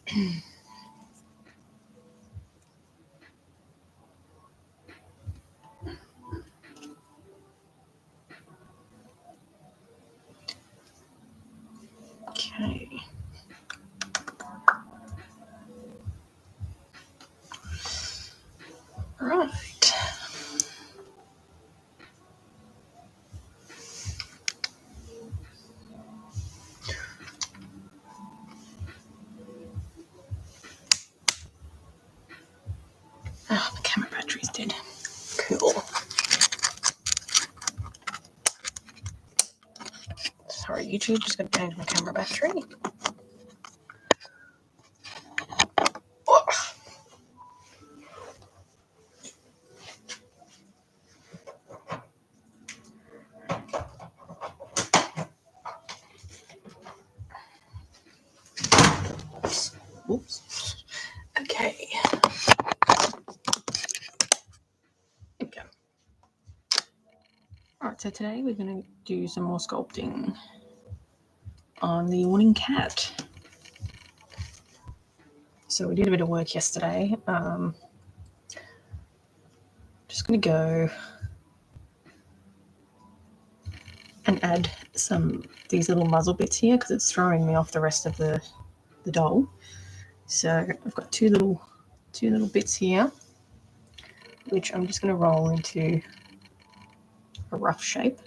Okay. Right. Oh, the camera battery's dead. Cool. Sorry, YouTube, just going to change my camera battery. Oh. Oops. Okay. Okay. Alright, so today we're going to do some more sculpting on the yawning cat. So we did a bit of work yesterday. Just going to go and add these little muzzle bits here because it's throwing me off the rest of the doll. So I've got two little bits here, which I'm just going to roll into a rough shape.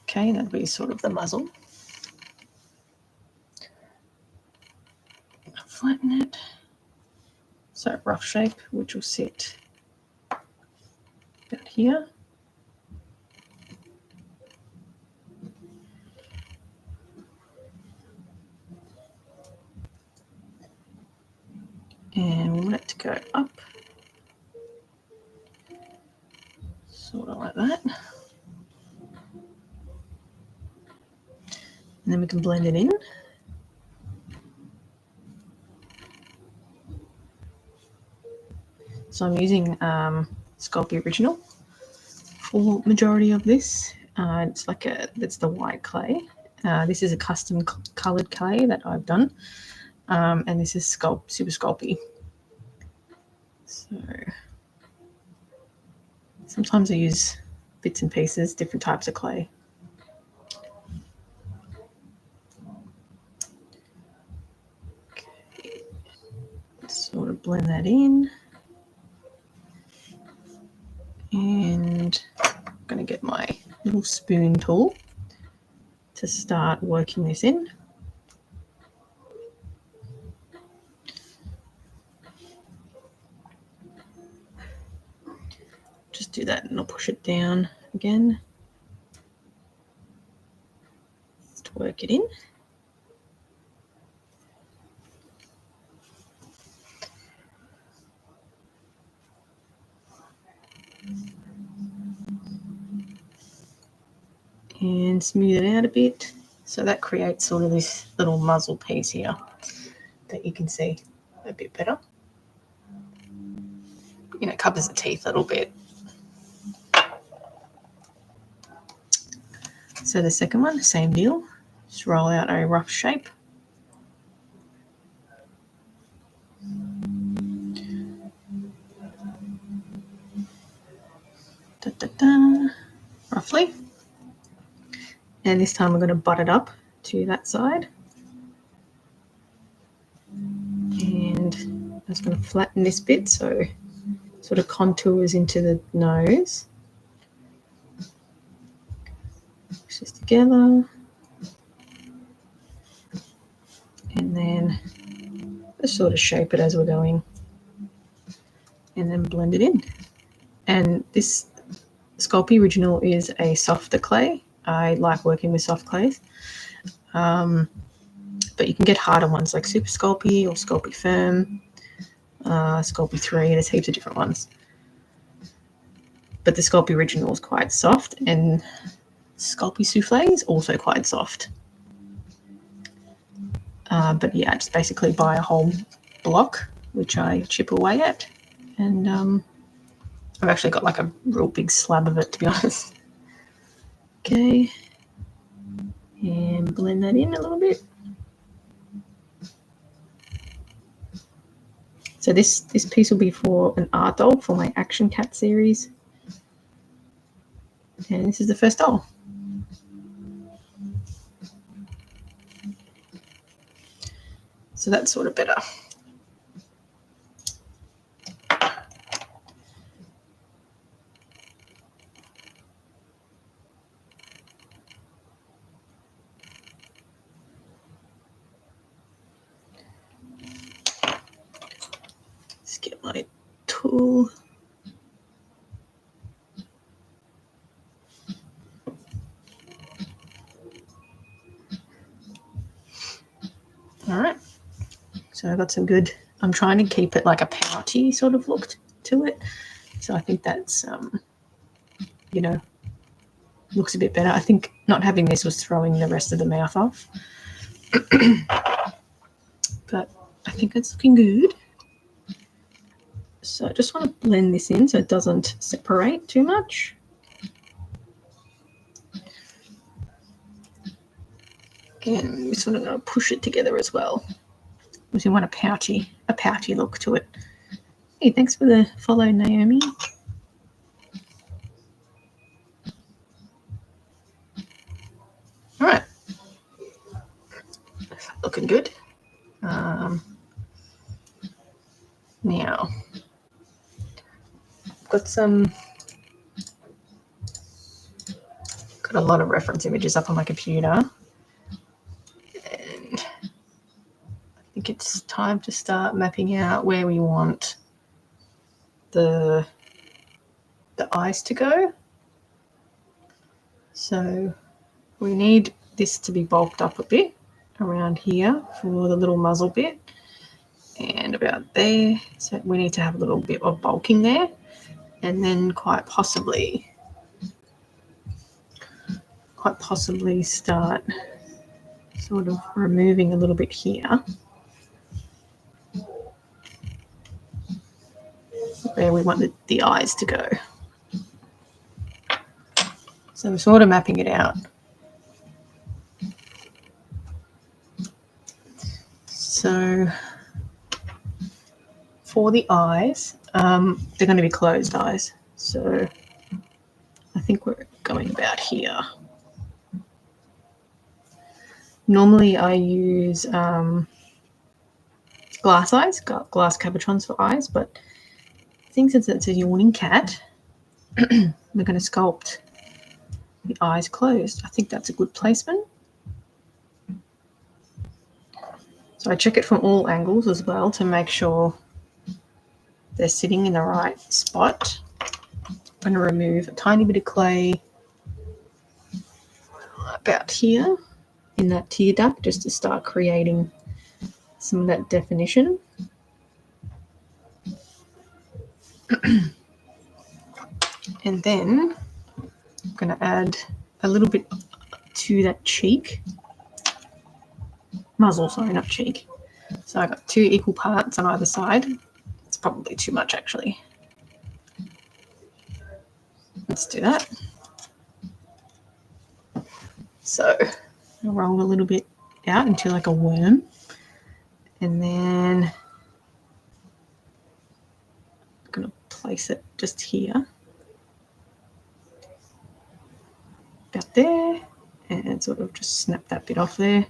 Okay, that'll be sort of the muzzle. Flatten it. So rough shape, which will sit about here. And we want it to go up, sort of like that. And then we can blend it in. So I'm using Sculpting Original for majority of this. It's the white clay. This is a custom coloured clay that I've done. And this is Super Sculpty. So sometimes I use bits and pieces, different types of clay. Okay. Sort of blend that in. And I'm going to get my little spoon tool to start working this in. Just do that and I'll push it down again to work it in. And smooth it out a bit. So that creates sort of this little muzzle piece here that you can see a bit better. You know, covers the teeth a little bit. So the second one, same deal. Just roll out a rough shape. Roughly. And this time we're going to butt it up to that side. And I'm just going to flatten this bit so it sort of contours into the nose. Push this together. And then just sort of shape it as we're going. And then blend it in. And this Sculpting Original is a softer clay. I like working with soft clays. But you can get harder ones like Super Sculpey or Sculpey Firm, Sculpey 3. There's heaps of different ones. But the Sculpting Original is quite soft, and Sculpey Souffle is also quite soft. But yeah, I just basically buy a whole block, which I chip away at. And I've actually got like a real big slab of it, to be honest. Okay. and blend that in a little bit. So this piece will be for an art doll for my Action Cat series. And this is the first doll. So that's sort of better. Let's get my tool. All right. So I've got some good, I'm trying to keep it like a pouty sort of look to it. So I think that's, you know, looks a bit better. I think not having this was throwing the rest of the mouth off. But I think it's looking good. So I just want to blend this in so it doesn't separate too much. And we're sort of going to push it together as well, because we want a pouty look to it. Hey, thanks for the follow, Naomi. All right, looking good. Now, got a lot of reference images up on my computer, and I think it's time to start mapping out where we want the eyes to go. So we need this to be bulked up a bit around here for the little muzzle bit and about there. So we need to have a little bit of bulking there, and then quite possibly start sort of removing a little bit here where we want the eyes to go. So we're sort of mapping it out. So for the eyes, they're going to be closed eyes. So I think we're going about here. Normally I use glass eyes, glass cabochons for eyes, but I think since it's a yawning cat, we're going to sculpt the eyes closed. I think that's a good placement. So I check it from all angles as well to make sure they're sitting in the right spot. I'm going to remove a tiny bit of clay about here in that tear duct just to start creating some of that definition. And then I'm going to add a little bit to that cheek. Muzzle, sorry, not cheek. So I got 2 equal parts on either side. It's probably too much actually. Let's do that. So I'll roll a little bit out into like a worm, and then I'm going to place it just here, about there, and sort of just snap that bit off there.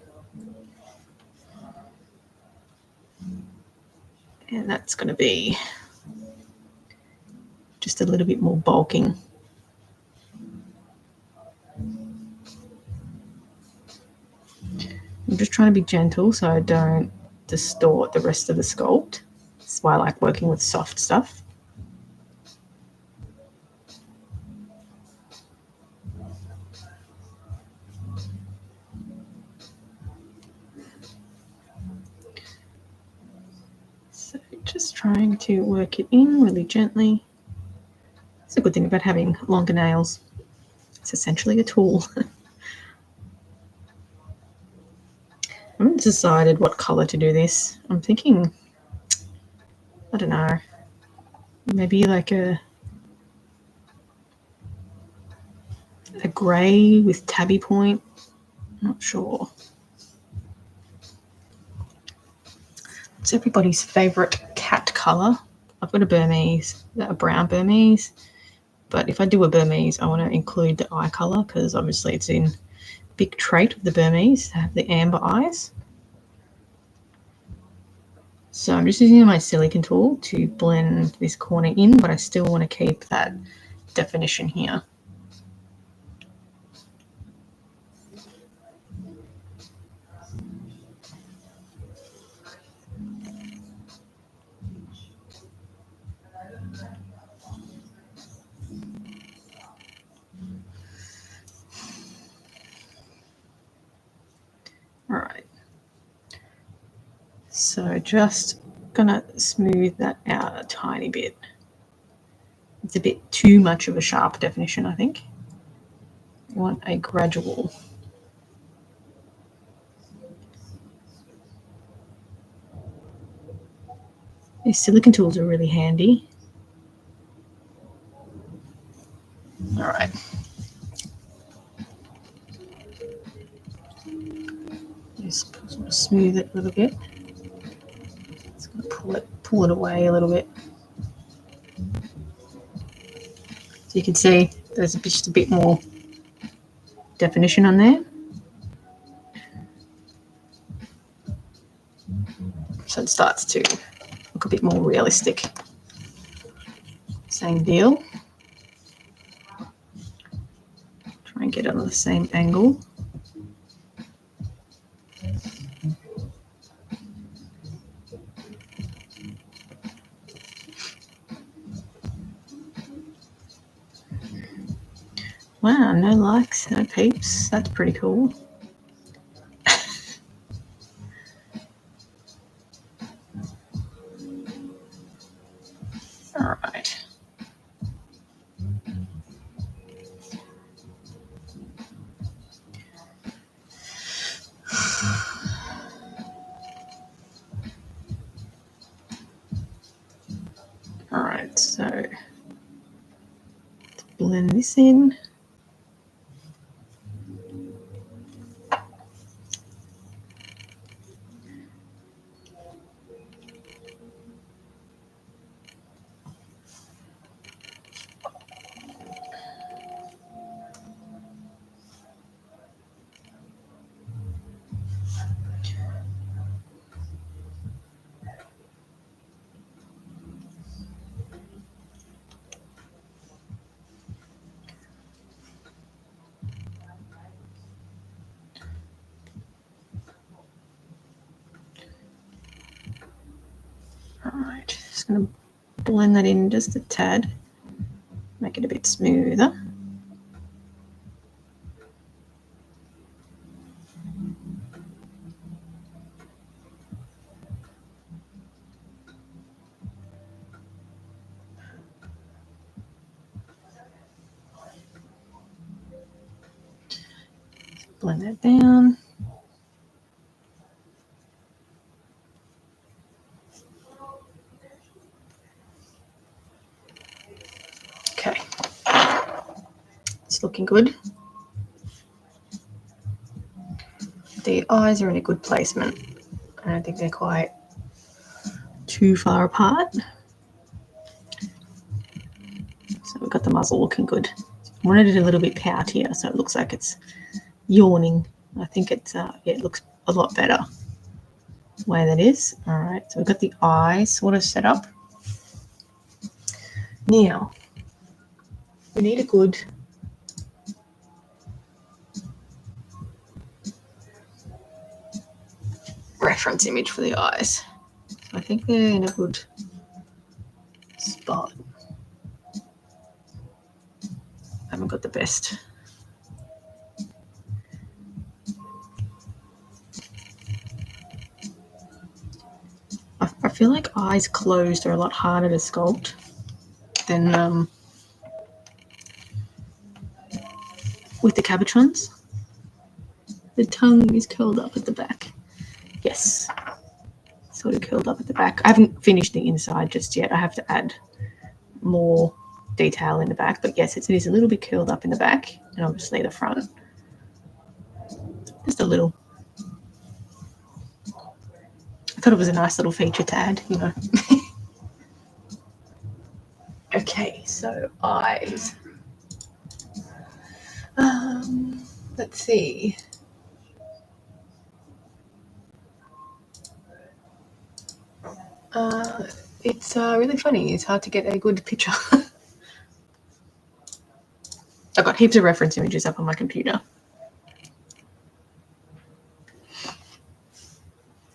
And that's going to be just a little bit more bulking. I'm just trying to be gentle so I don't distort the rest of the sculpt. That's why I like working with soft stuff. So just trying to work it in really gently. It's a good thing about having longer nails. It's essentially a tool. I haven't decided what color to do this. I'm thinking, I don't know, maybe like a grey with tabby point Not sure. It's everybody's favourite cat colour. I've got a Burmese, a brown Burmese, but if I do a Burmese, I want to include the eye colour because obviously it's in big trait of the Burmese to have the amber eyes. So I'm just using my silicone tool to blend this corner in, but I still want to keep that definition here. All right. So just gonna smooth that out a tiny bit. It's a bit too much of a sharp definition, I think. You want a gradual. These silicone tools are really handy. All right. Just sort of smooth it a little bit. Just gonna pull it away a little bit. So you can see there's just a bit more definition on there. So it starts to look a bit more realistic. Same deal. Try and get it on the same angle. Wow, no likes, no peeps. That's pretty cool. All right. All right, so let's blend this in. All right, just going to blend that in just a tad, make it a bit smoother. Blend that down. Okay, it's looking good. The eyes are in a good placement. I don't think they're quite too far apart. So we've got the muzzle looking good. I wanted it a little bit poutier so it looks like it's yawning. I think it's yeah, it looks a lot better the way that is. All right, so we've got the eyes sort of set up. Now we need a good reference image for the eyes. So I think they're in a good spot. I haven't got the best. I feel like eyes closed are a lot harder to sculpt than with the cabochons. The tongue is curled up at the back. Yes, sort of curled up at the back. I haven't finished the inside just yet. I have to add more detail in the back, but yes, it is a little bit curled up in the back and obviously the front. Just a little. I thought it was a nice little feature to add, you know. Okay, so eyes. Let's see. It's really funny. It's hard to get a good picture. I've got heaps of reference images up on my computer.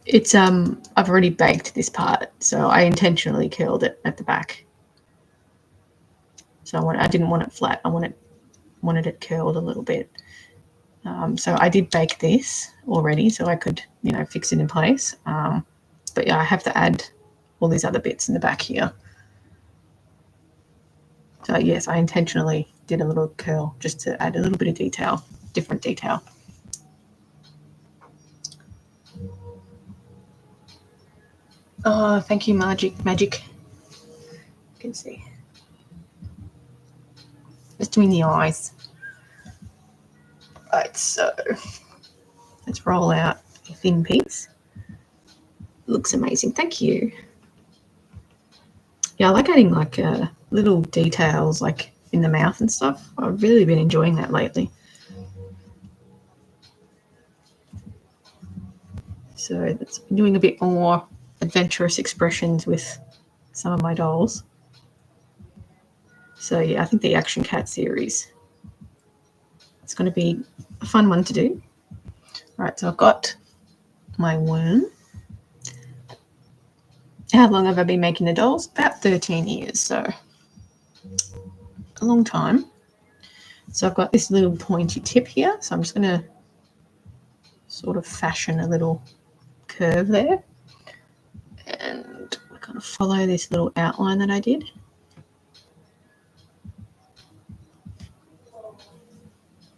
It's I've already baked this part, so I intentionally curled it at the back. So I didn't want it flat. I wanted it curled a little bit. So I did bake this already, so I could, you know, fix it in place. But yeah, I have to add all these other bits in the back here. So yes, I intentionally did a little curl just to add a little bit of detail, different detail. Oh, thank you, Magic. You can see. Just doing the eyes. Right, so let's roll out a thin piece. Looks amazing. Thank you. Yeah, I like adding like little details like in the mouth and stuff. I've really been enjoying that lately. So that's been doing a bit more adventurous expressions with some of my dolls. So yeah, I think the Action Cat series, it's going to be a fun one to do. All right, so I've got my worm. How long have I been making the dolls? About 13 years, so a long time. So I've got this little pointy tip here, so I'm just going to sort of fashion a little curve there. And we're going to follow this little outline that I did.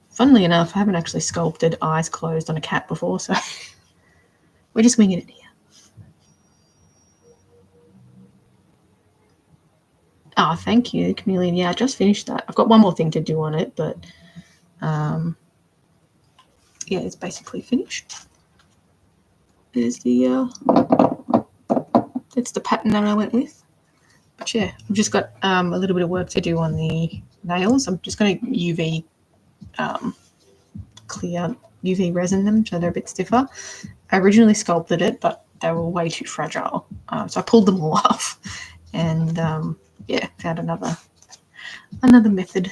Funnily enough, I haven't actually sculpted eyes closed on a cat before, so we're just winging it here. Oh, thank you, Chameleon. Yeah, I just finished that. I've got one more thing to do on it, but yeah, it's basically finished. There's the that's the pattern that I went with. But yeah, I've just got a little bit of work to do on the nails. I'm just going to UV clear UV resin them so they're a bit stiffer. I originally sculpted it, but they were way too fragile, so I pulled them all off, and yeah, found another method.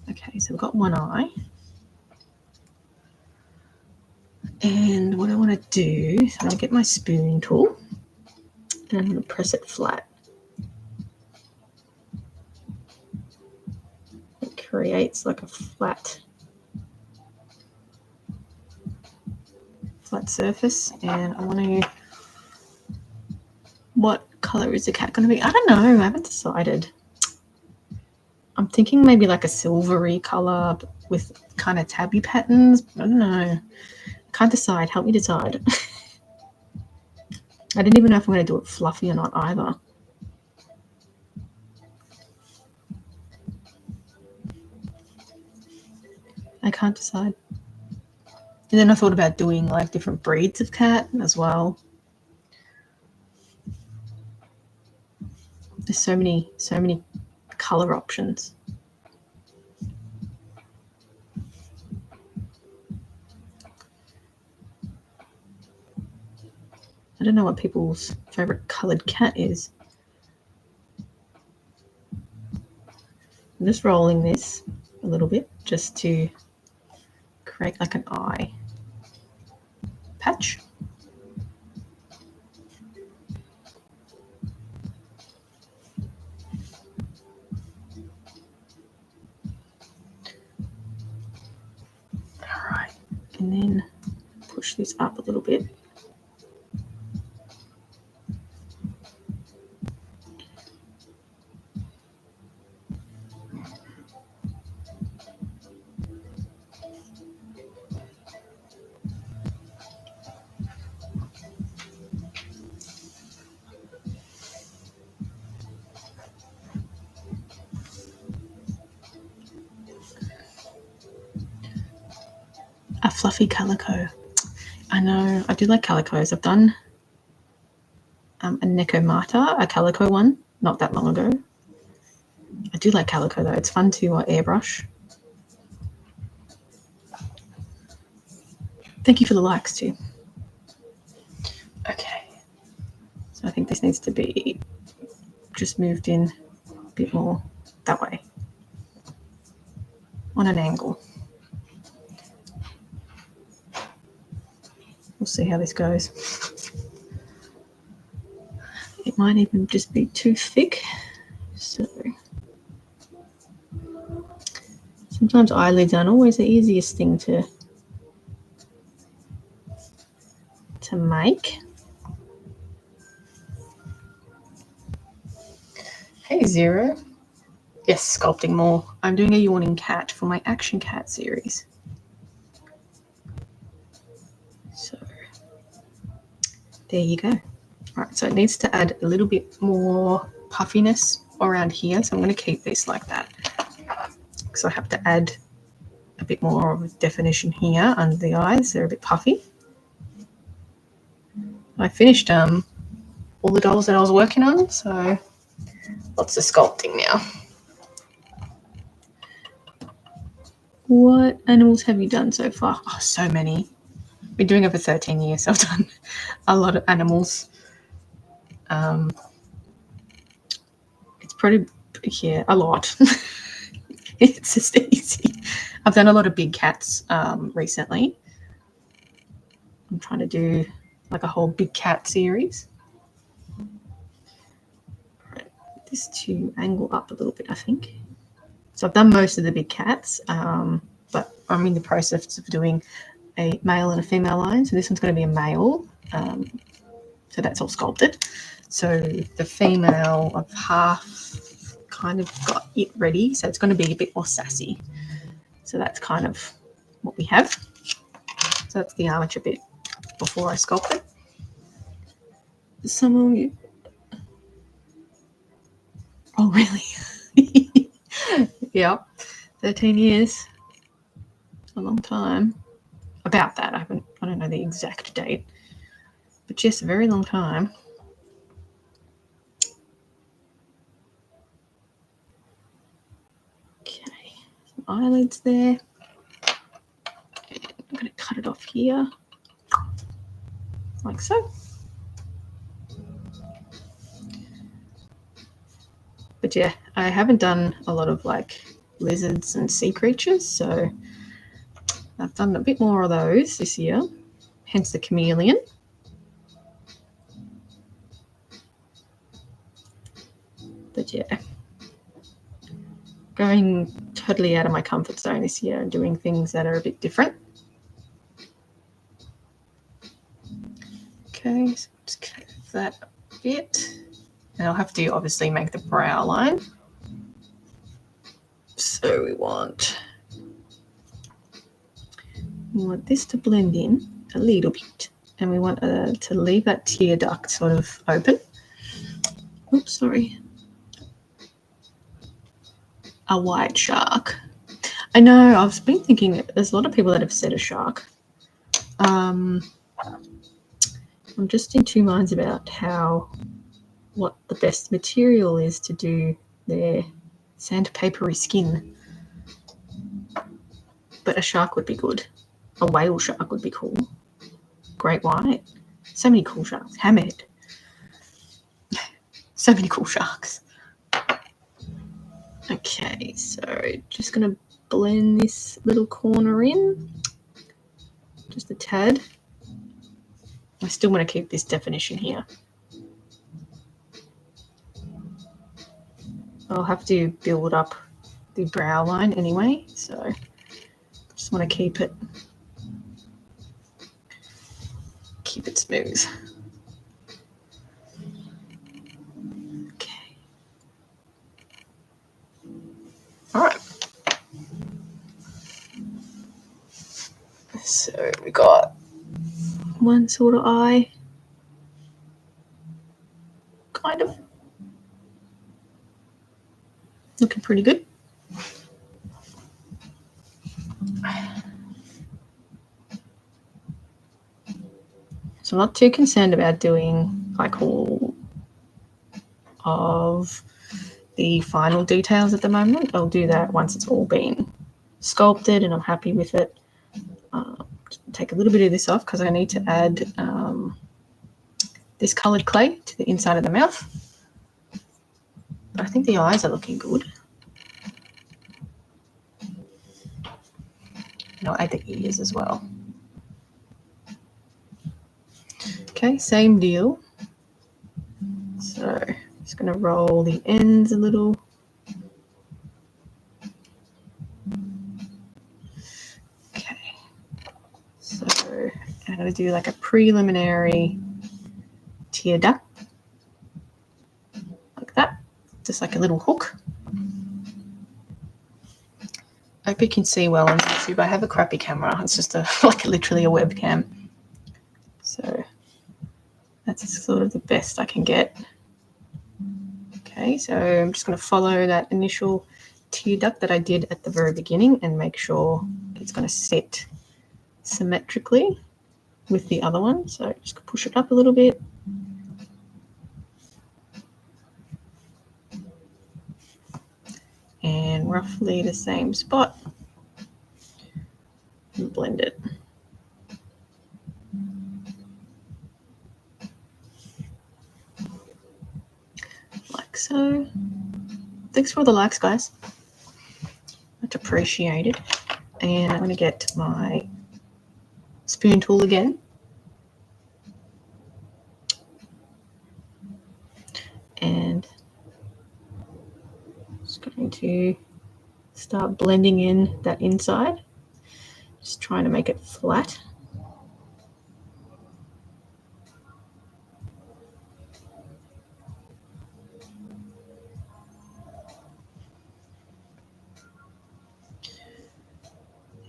Okay, so we've got one eye. And what I want to do is I'm going to get my spoon tool and I'm going to press it flat. It creates like a flat surface, and I want to, what color is the cat going to be? I don't know, I haven't decided. I'm thinking maybe like a silvery color with kind of tabby patterns. I don't know. Can't decide. Help me decide. I didn't even know if I'm going to do it fluffy or not either. I can't decide. And then I thought about doing like different breeds of cat as well. There's so many color options. I don't know what people's favorite colored cat is. I'm just rolling this a little bit just to create like an eye patch. All right, and then push this up a little bit. fluffy calico. I know, I do like calicos. I've done a Necomata, a calico one, not that long ago. I do like calico though. It's fun to airbrush. Thank you for the likes too. Okay. So I think this needs to be just moved in a bit more that way. On an angle. We'll see how this goes. It might even just be too thick. So sometimes eyelids aren't always the easiest thing to make. Hey Zero. Yes, sculpting more. I'm doing a yawning cat for my action cat series. So there you go. All right, so it needs to add a little bit more puffiness around here. So I'm going to keep this like that. So I have to add a bit more of definition here under the eyes. They're a bit puffy. I finished all the dolls that I was working on, so lots of sculpting now. What animals have you done so far? Oh, so many. Been doing it for 13 years, so I've done a lot of animals. It's pretty, yeah, a lot. It's just easy. I've done a lot of big cats recently. I'm trying to do like a whole big cat series. Right, this to angle up a little bit, I think. So I've done most of the big cats, but I'm in the process of doing a male and a female line. So this one's going to be a male. So that's all sculpted. So the female, I've half kind of got it ready. So it's going to be a bit more sassy. So that's kind of what we have. So that's the armature bit before I sculpt it. Some of you. Oh, really? Yeah. 13 years. A long time. About that. I don't know the exact date. But yes, a very long time. Okay. Some eyelids there. And I'm going to cut it off here. Like so. But yeah, I haven't done a lot of like lizards and sea creatures, so I've done a bit more of those this year, hence the chameleon. But yeah, going totally out of my comfort zone this year and doing things that are a bit different. Okay, so just curve that a bit. And I'll have to obviously make the brow line. So we want this to blend in a little bit. And we want to leave that tear duct sort of open. Oops, sorry. A white shark. I know, I've been thinking there's a lot of people that have said a shark. I'm just in two minds about what the best material is to do their sandpapery skin. But a shark would be good. A whale shark would be cool. Great white. So many cool sharks. Hammerhead. So many cool sharks. Okay, so just going to blend this little corner in. Just a tad. I still want to keep this definition here. I'll have to build up the brow line anyway, so just want to keep it smooth. Okay. All right. So we got one sort of eye, kind of looking pretty good. I'm not too concerned about doing like all of the final details at the moment. I'll do that once it's all been sculpted and I'm happy with it. Take a little bit of this off because I need to add this coloured clay to the inside of the mouth. But I think the eyes are looking good. And I'll add the ears as well. Okay, same deal. So just going to roll the ends a little. Okay, so I'm going to do like a preliminary tear duct, like that, just like a little hook. I hope you can see well on YouTube. I have a crappy camera. It's just like literally a webcam. So that's sort of the best I can get. Okay, so I'm just going to follow that initial tear duct that I did at the very beginning and make sure it's going to sit symmetrically with the other one. So just push it up a little bit. And roughly the same spot. And blend it. Like so. Thanks for all the likes, guys. Much appreciated. And I'm going to get my spoon tool again. And just going to start blending in that inside. Just trying to make it flat.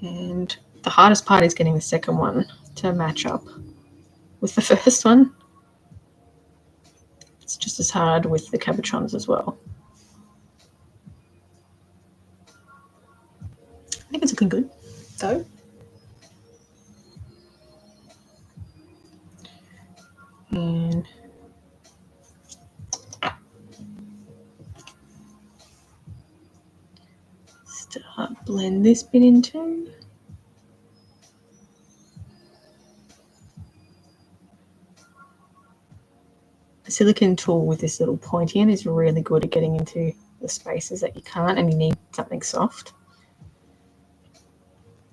And the hardest part is getting the second one to match up with the first one. It's just as hard with the cabochons as well. I think it's looking good, though. And start blend this bit in too. The silicone tool with this little pointy end is really good at getting into the spaces that you can't and you need something soft.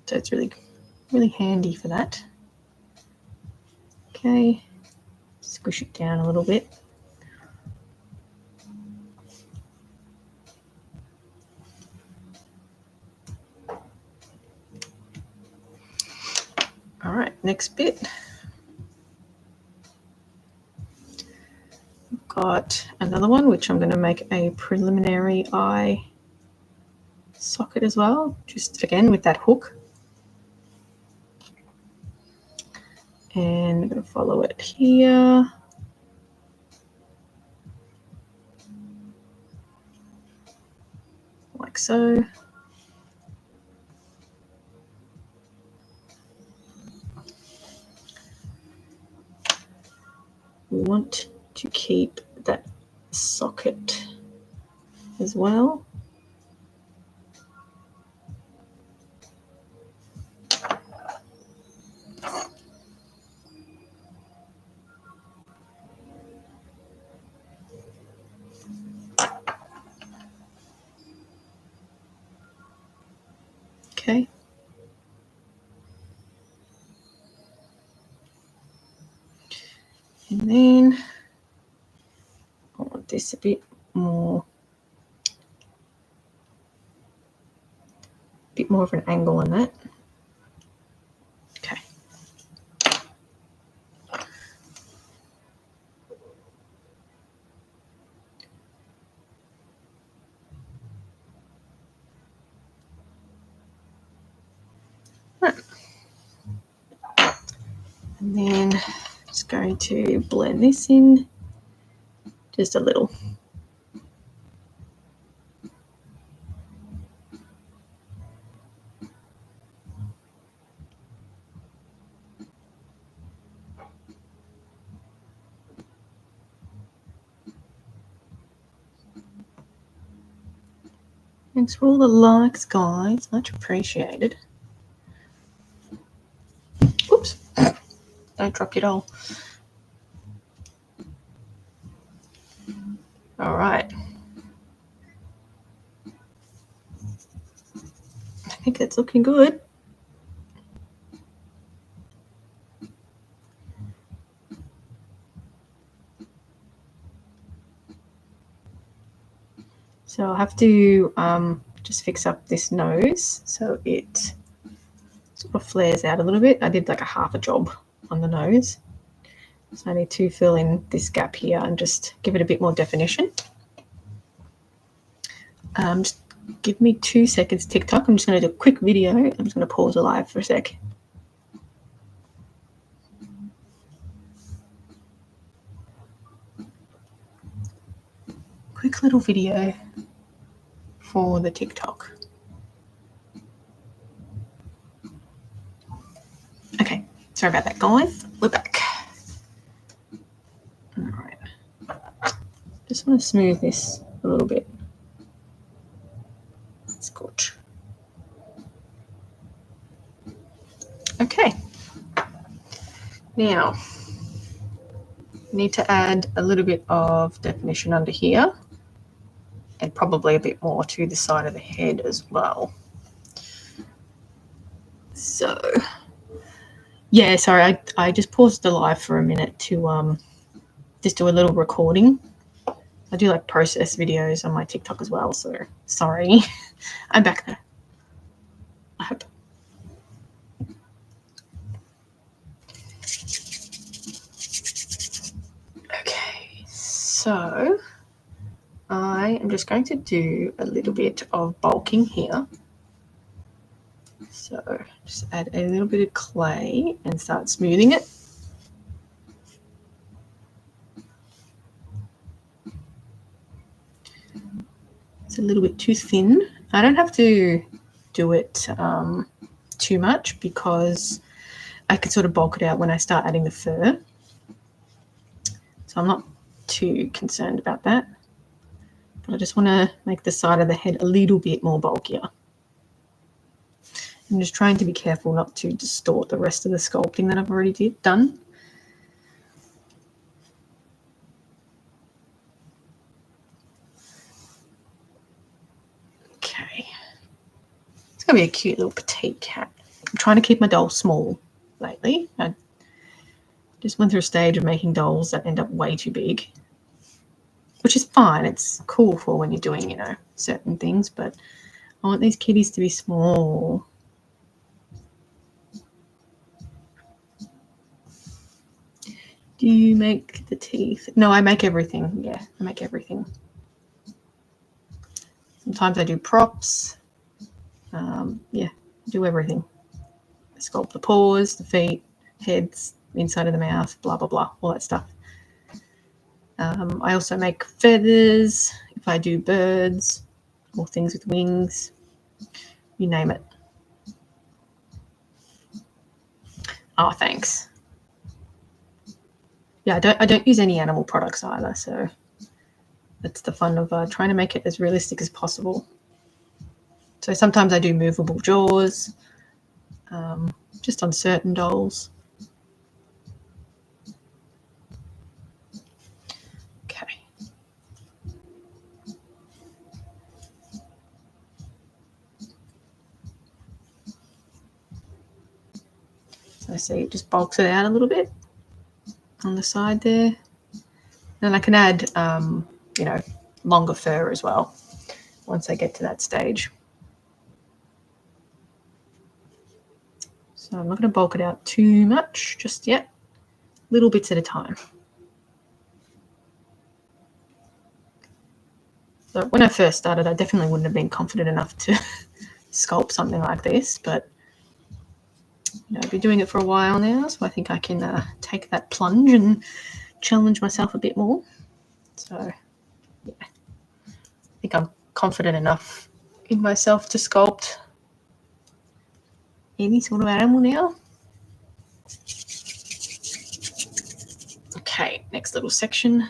So it's really, really handy for that. Okay, squish it down a little bit. All right, next bit. I've got another one, which I'm going to make a preliminary eye socket as well, just again with that hook. And I'm going to follow it here. Like so. We want to keep that socket as well. Okay. And then I want this a bit more of an angle on that. Okay. Right. And then just going to blend this in just a little. Thanks for all the likes, guys. Much appreciated. Oops. Don't drop your doll. All right. I think it's looking good. So I'll have to just fix up this nose so it sort of flares out a little bit. I did like a half a job on the nose. So I need to fill in this gap here and just give it a bit more definition. Just give me 2 seconds, TikTok. I'm just going to do a quick video. I'm just going to pause the live for a sec. Quick little video for the TikTok. Okay, sorry about that, guys. We're back. All right. Just want to smooth this a little bit. That's good. Okay. Now, need to add a little bit of definition under here and probably a bit more to the side of the head as well. So, yeah, sorry, I just paused the live for a minute to just do a little recording. I do like process videos on my TikTok as well, so sorry. I'm back there. I hope. Okay, so I am just going to do a little bit of bulking here. So just add a little bit of clay and start smoothing it. It's a little bit too thin. I don't have to do it too much because I can sort of bulk it out when I start adding the fur. So I'm not too concerned about that. But I just want to make the side of the head a little bit more bulkier. I'm just trying to be careful not to distort the rest of the sculpting that I've already done. Okay. It's going to be a cute little petite cat. I'm trying to keep my doll small lately. I just went through a stage of making dolls that end up way too big, which is fine. It's cool for when you're doing, you know, certain things, but I want these kitties to be small. Do you make the teeth? No, I make everything. Yeah, I make everything. Sometimes I do props. Yeah, do everything. I sculpt the paws, the feet, heads, inside of the mouth, blah, blah, blah, all that stuff. I also make feathers if I do birds or things with wings, you name it. Oh, thanks. Yeah, I don't use any animal products either, so that's the fun of trying to make it as realistic as possible. So sometimes I do movable jaws, just on certain dolls. Okay. So I see it just bulks it out a little bit on the side there. And I can add, you know, longer fur as well once I get to that stage. So I'm not going to bulk it out too much just yet, little bits at a time. So when I first started, I definitely wouldn't have been confident enough to sculpt something like this, but you know, I've been doing it for a while now, so I think I can take that plunge and challenge myself a bit more. So yeah, I think I'm confident enough in myself to sculpt any sort of animal now. Okay, next little section.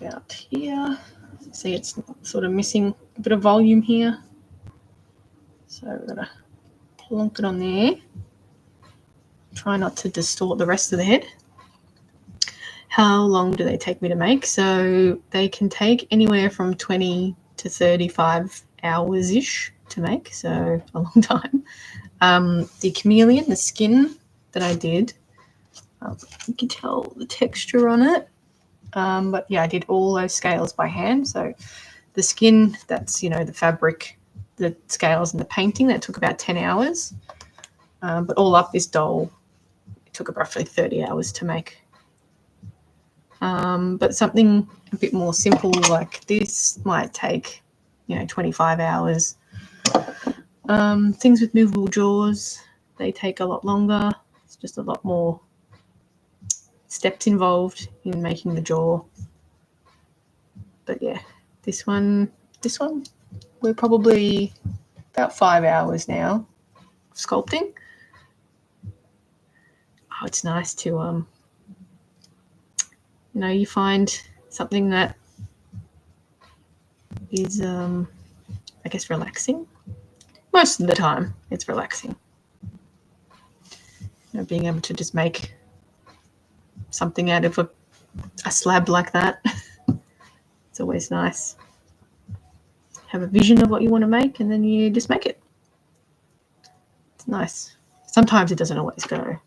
about here. See, it's sort of missing a bit of volume here. So we're going to plonk it on there. Try not to distort the rest of the head. How long do they take me to make? So they can take anywhere from 20 to 35 hours-ish to make, so a long time. The chameleon, the skin that I did, you can tell the texture on it. But yeah, I did all those scales by hand. So the skin, that's, you know, the fabric, the scales and the painting, that took about 10 hours. But all up, this doll, it took roughly 30 hours to make. But something a bit more simple like this might take, you know, 25 hours. Things with movable jaws, they take a lot longer. It's just a lot more steps involved in making the jaw. But yeah, this one, we're probably about 5 hours now of sculpting. Oh, it's nice to, you know, you find something that is, I guess, relaxing. Most of the time, it's relaxing. You know, being able to just make something out of a slab like that. It's always nice. Have a vision of what you want to make and then you just make it. It's nice. Sometimes it doesn't always go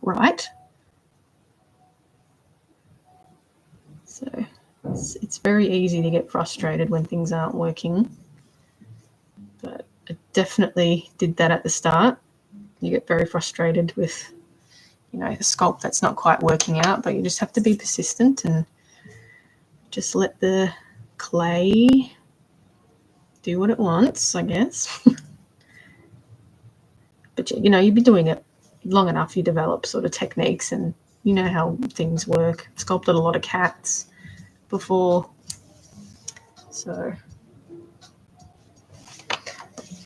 right. So it's very easy to get frustrated when things aren't working. But I definitely did that at the start. You get very frustrated with, you know, the sculpt that's not quite working out, but you just have to be persistent and just let the clay do what it wants, I guess. But, you know, you've been doing it long enough, you develop sort of techniques and you know how things work. I've sculpted a lot of cats before. So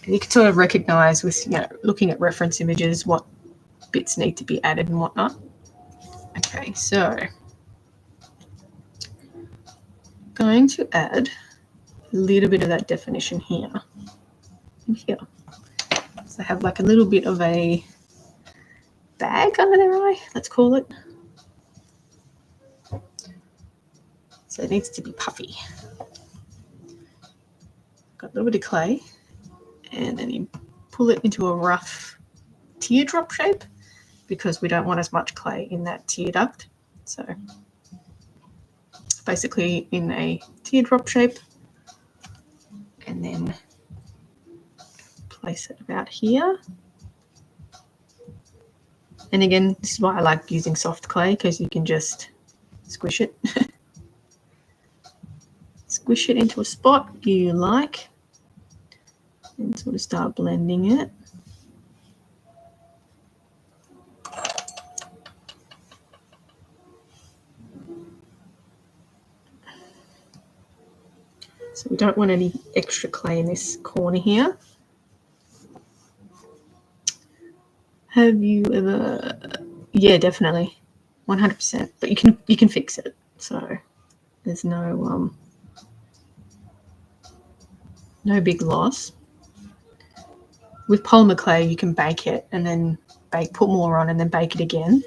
you can sort of recognize with, you know, looking at reference images what bits need to be added and whatnot. Okay, so going to add a little bit of that definition here and here. So I have like a little bit of a bag under their eye, let's call it. So it needs to be puffy. Got a little bit of clay, and then you pull it into a rough teardrop shape because we don't want as much clay in that tear duct. So basically in a teardrop shape, and then place it about here. And again, this is why I like using soft clay, because you can just squish it. Squish it into a spot you like and sort of start blending it. So we don't want any extra clay in this corner here. Have you ever? Yeah, definitely, 100%. But you can fix it. So there's no big loss. With polymer clay, you can bake it and then put more on and then bake it again.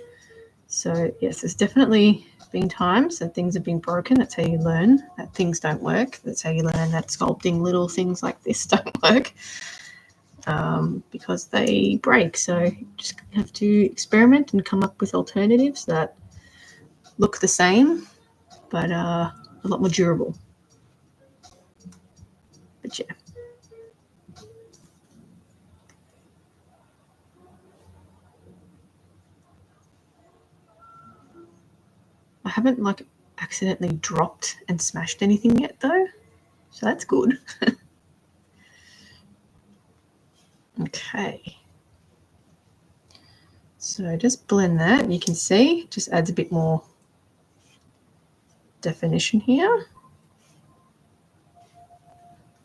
So yes, there's definitely been times that things have been broken. That's how you learn that things don't work. That's how you learn that sculpting little things like this don't work, because they break. So you just have to experiment and come up with alternatives that look the same but are a lot more durable. But yeah. I haven't like accidentally dropped and smashed anything yet though, so that's good. Okay, so just blend that. You can see just adds a bit more definition here.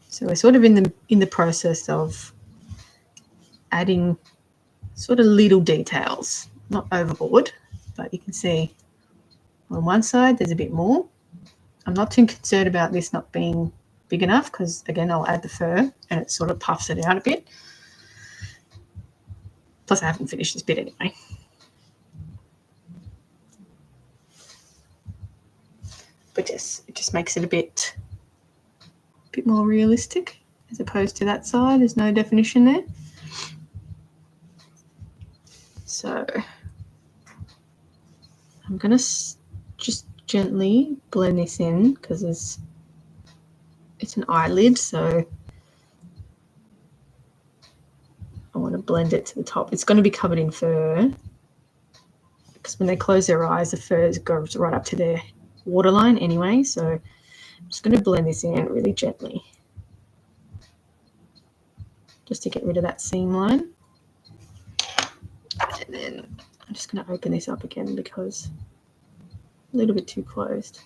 So we're sort of in the process of adding sort of little details, not overboard, but you can see on one side there's a bit more, I'm not too concerned about this not being big enough because, again, I'll add the fur and it sort of puffs it out a bit. Plus, I haven't finished this bit anyway. But yes, it just makes it a bit more realistic as opposed to that side. There's no definition there. So I'm going to just gently blend this in because it's an eyelid, so I want to blend it to the top. It's going to be covered in fur because when they close their eyes, the fur goes right up to their waterline anyway. So I'm just going to blend this in really gently just to get rid of that seam line. And then I'm just going to open this up again because a little bit too closed.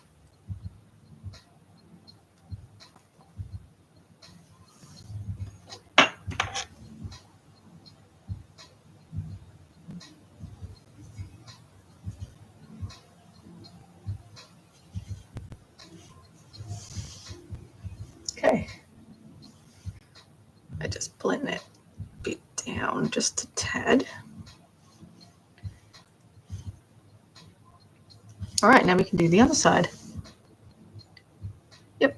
Okay, I just blend that bit down just a tad. All right, now we can do the other side. Yep.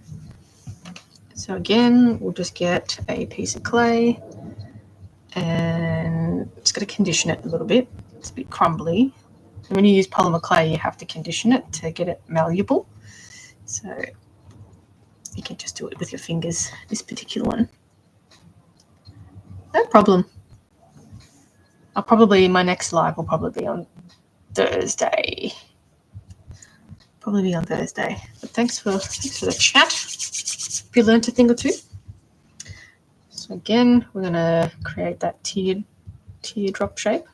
So again, we'll just get a piece of clay and just got to condition it a little bit. It's a bit crumbly. And when you use polymer clay, you have to condition it to get it malleable. So you can just do it with your fingers, this particular one. No problem. My next live will probably be on Thursday. But thanks for the chat. If you learned a thing or two. So again, we're going to create that teardrop shape.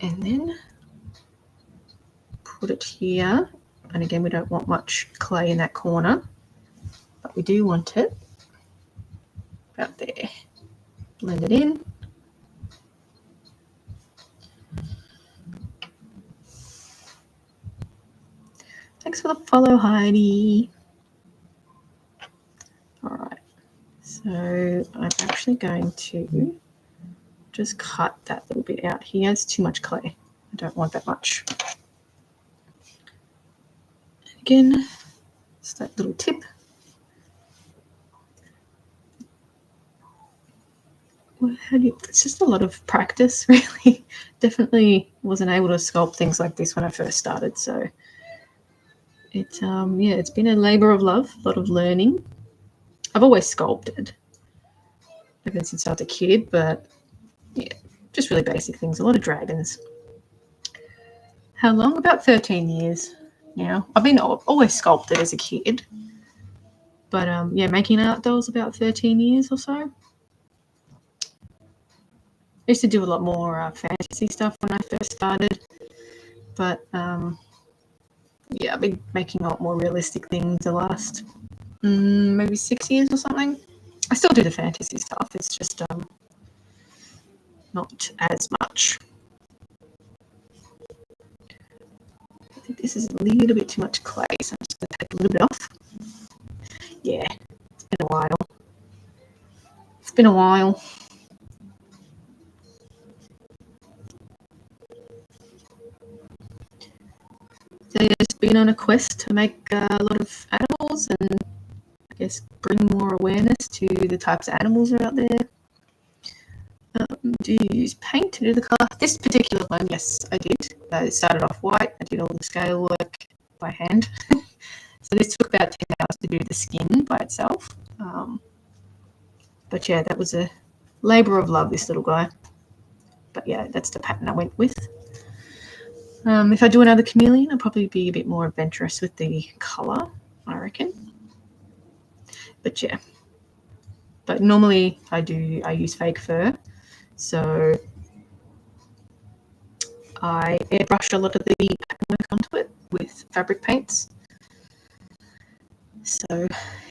And then put it here. And again, we don't want much clay in that corner, but we do want it about there. Blend it in. Thanks for the follow, Heidi. All right, so I'm actually going to just cut that little bit out here. It's too much clay. I don't want that much. Again, just that little tip. It's just a lot of practice, really. Definitely wasn't able to sculpt things like this when I first started, so it's been a labor of love, a lot of learning. I've always sculpted ever since I was a kid, but yeah, just really basic things. A lot of dragons. How long? About 13 years now. I've been always sculpted as a kid, but yeah, making art dolls about 13 years or so. I used to do a lot more fantasy stuff when I first started, but yeah, I've been making a lot more realistic things the last maybe 6 years or something. I still do the fantasy stuff. It's just not as much. I think this is a little bit too much clay, so I'm just going to take a little bit off. Yeah, it's been a while. So yeah, just been on a quest to make a lot of animals and I guess bring more awareness to the types of animals that are out there. Do you use paint to do the colour? This particular one, yes, I did. It started off white. I did all the scale work by hand. So this took about 10 hours to do the skin by itself. But yeah, that was a labour of love, this little guy. But yeah, that's the pattern I went with. If I do another chameleon, I'll probably be a bit more adventurous with the colour, I reckon. But yeah. But normally I use fake fur. So I airbrush a lot of the pattern work onto it with fabric paints. So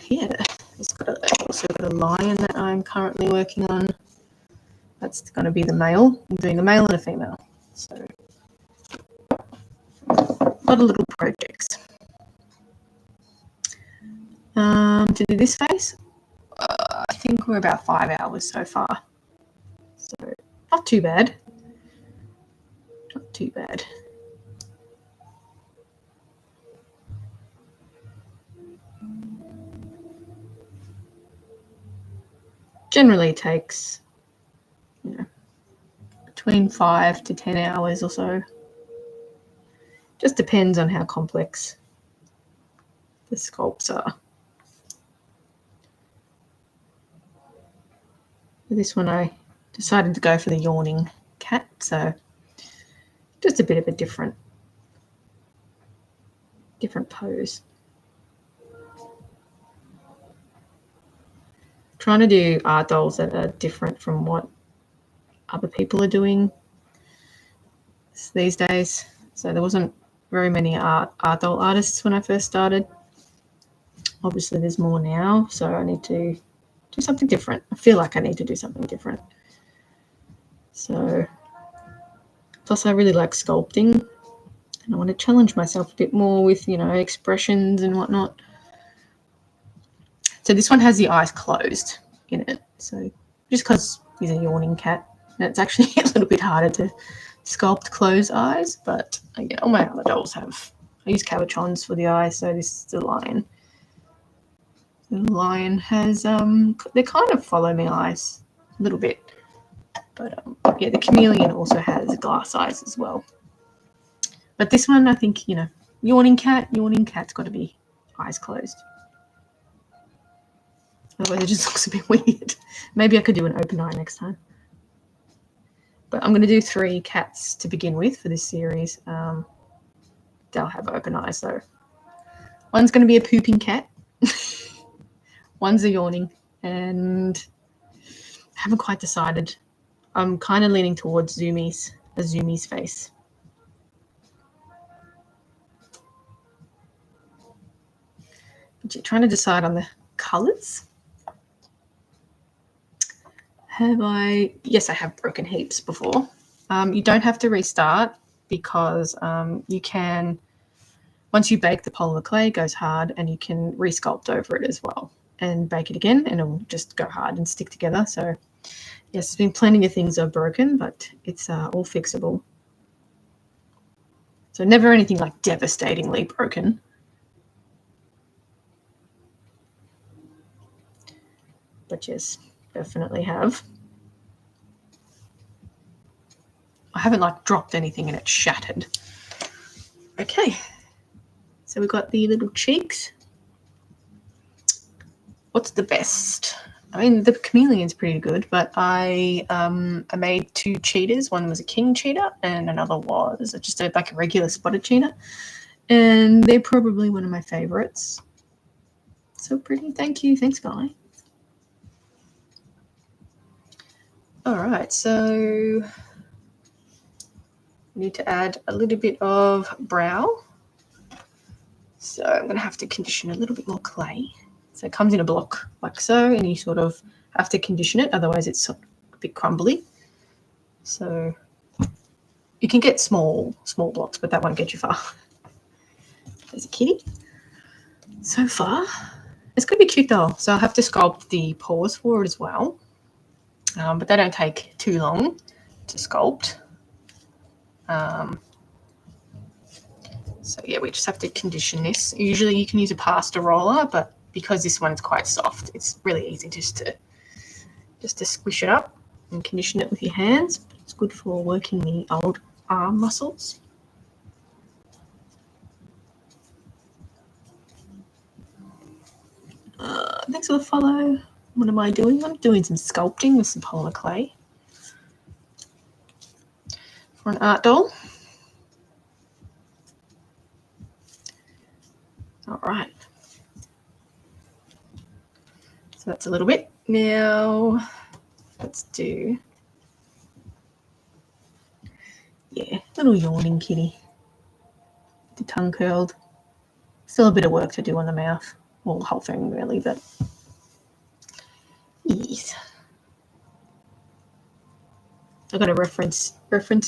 yeah, I've also got a lion that I'm currently working on. That's going to be the male. I'm doing a male and a female. So a lot of little projects. To do this face, I think we're about 5 hours so far. So not too bad. Not too bad. Generally takes, you know, between 5 to 10 hours or so. Just depends on how complex the sculpts are. For this one, I decided to go for the yawning cat, so just a bit of a different pose. Trying to do art dolls that are different from what other people are doing these days. So there wasn't very many art doll artists when I first started. Obviously there's more now, so I need to do something different. I feel like I need to do something different. So, plus I really like sculpting, and I want to challenge myself a bit more with, you know, expressions and whatnot. So this one has the eyes closed in it. So just because he's a yawning cat, and it's actually a little bit harder to sculpt closed eyes, but again, all my other dolls have. I use cabochons for the eyes, so this is the lion. The lion has they kind of follow me eyes a little bit, but yeah, the chameleon also has glass eyes as well. But this one, I think, you know, yawning cat's got to be eyes closed. Otherwise it just looks a bit weird. Maybe I could do an open eye next time. But I'm going to do 3 cats to begin with for this series. They'll have open eyes though. One's going to be a pooping cat. One's a yawning, and I haven't quite decided. I'm kind of leaning towards a Zoomies face. But you're trying to decide on the colours. Have I? Yes, I have broken heaps before. You don't have to restart because you can, once you bake the polymer clay, it goes hard, and you can resculpt over it as well and bake it again, and it'll just go hard and stick together. So yes, there's been plenty of things that are broken, but it's all fixable. So never anything like devastatingly broken. But yes, definitely have. I haven't like dropped anything and it's shattered. Okay, so we've got the little cheeks. What's the best? I mean, the chameleon's pretty good, but I made 2 cheetahs. One was a king cheetah and another was just like a regular spotted cheetah. And they're probably one of my favorites. So pretty. Thank you. Thanks, Guy. All right, so I need to add a little bit of brow. So I'm going to have to condition a little bit more clay. So it comes in a block like so, and you sort of have to condition it, otherwise it's a bit crumbly. So you can get small blocks, but that won't get you far. There's a kitty. So far, it's going to be cute though. So I'll have to sculpt the paws for it as well, but they don't take too long to sculpt. So yeah, we just have to condition this. Usually you can use a pasta roller, but because this one's quite soft, it's really easy just to squish it up and condition it with your hands. But it's good for working the old arm muscles. Thanks for the follow. What am I doing? I'm doing some sculpting with some polymer clay for an art doll. All right. So that's a little bit. Now let's do, yeah, little yawning kitty. The tongue curled. Still a bit of work to do on the mouth. Well, the whole thing really, but yes. I've got a reference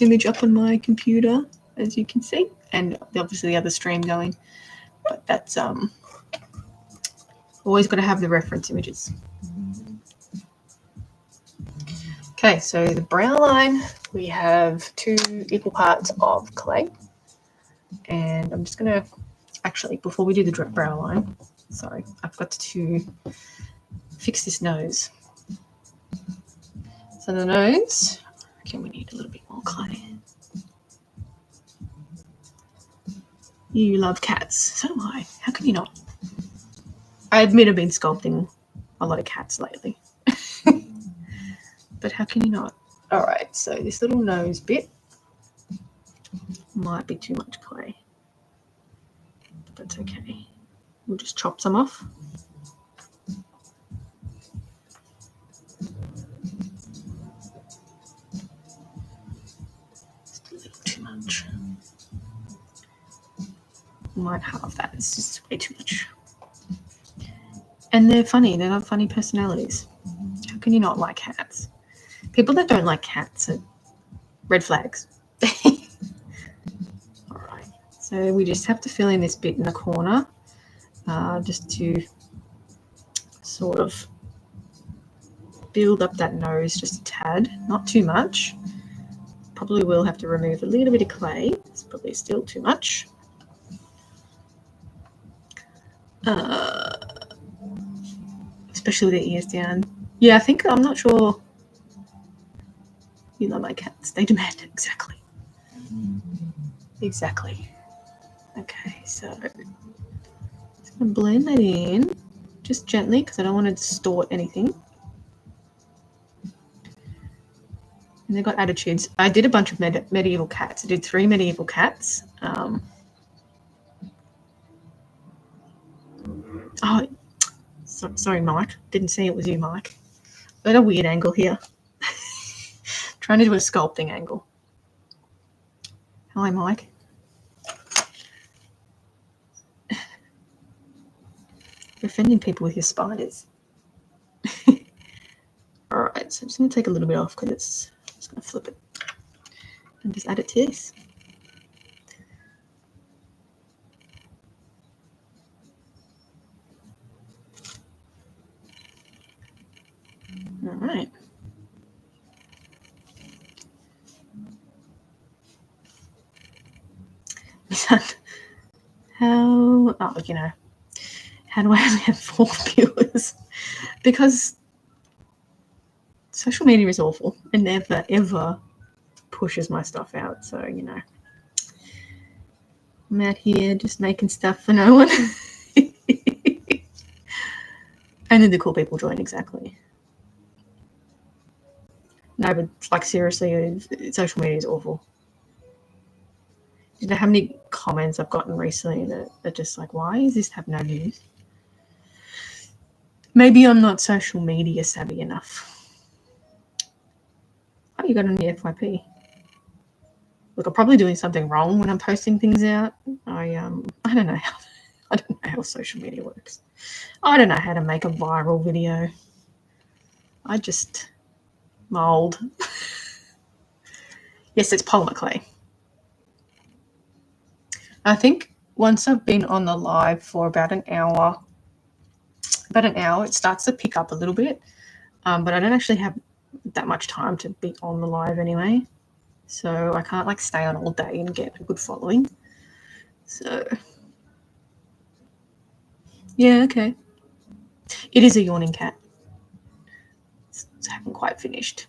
image up on my computer as you can see, and obviously the other stream going. But that's always got to have the reference images. Okay, so the brow line, we have 2 equal parts of clay. And I'm just going to, actually, before we do the brow line, sorry, I've got to fix this nose. So the nose, I reckon we need a little bit more clay. You love cats, so do I. How can you not? I admit I've been sculpting a lot of cats lately. But how can you not? All right, so this little nose bit might be too much clay. But that's okay. We'll just chop some off. Just a little too much. Might halve that. It's just way too much. And they're funny. They've got funny personalities. How can you not like cats? People that don't like cats are red flags. All right. So we just have to fill in this bit in the corner just to sort of build up that nose just a tad. Not too much. Probably will have to remove a little bit of clay. It's probably still too much. Especially with the ears down. Yeah, I think, I'm not sure. You love my cats. They demand it. Exactly. Exactly. Okay, so I'm just going to blend that in just gently because I don't want to distort anything. And they've got attitudes. I did a bunch of medieval cats. I did 3 medieval cats. Oh, sorry, Mike. Didn't see it was you, Mike. Got a weird angle here. Trying to do a sculpting angle. Hi, Mike. You're offending people with your spiders. All right, so I'm just going to take a little bit off because it's just going to flip it and just add it to this. All right. How, oh, you know, how do I only have 4 viewers? Because social media is awful and never, ever pushes my stuff out. So, you know, I'm out here just making stuff for no one. And then the cool people join, exactly. No, but like seriously, social media is awful. You know how many comments I've gotten recently that are just like, why does this have no views? Maybe I'm not social media savvy enough. Oh, you got on the FYP. Look, I'm probably doing something wrong when I'm posting things out. I don't know how social media works. I don't know how to make a viral video. I just mold. Yes, it's polymer clay. I think once I've been on the live for about an hour, it starts to pick up a little bit. But I don't actually have that much time to be on the live anyway. So I can't like stay on all day and get a good following. So yeah, okay. It is a yawning cat. I haven't quite finished.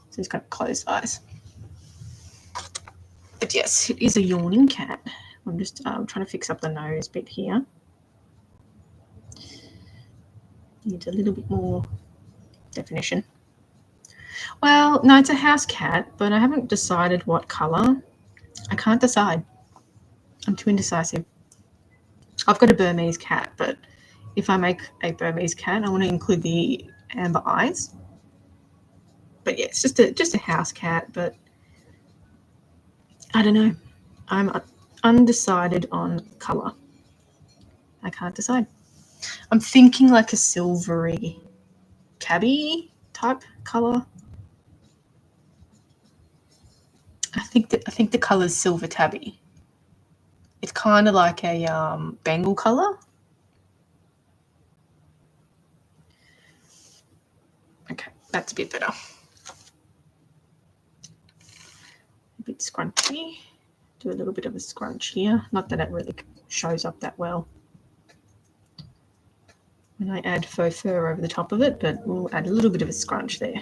So he's got closed eyes. But yes, it is a yawning cat. I'm just trying to fix up the nose bit here. Needs a little bit more definition. Well, no, it's a house cat, but I haven't decided what color. I can't decide. I'm too indecisive. I've got a Burmese cat, but if I make a Burmese cat, I want to include the amber eyes. But yeah, it's just a house cat, but I don't know. I'm undecided on color. I can't decide. I'm thinking like a silvery tabby type color. I think the colour's Silver Tabby. It's kind of like a Bengal colour. Okay, that's a bit better. A bit scrunchy. Do a little bit of a scrunch here. Not that it really shows up that well when I add faux fur over the top of it, but we'll add a little bit of a scrunch there.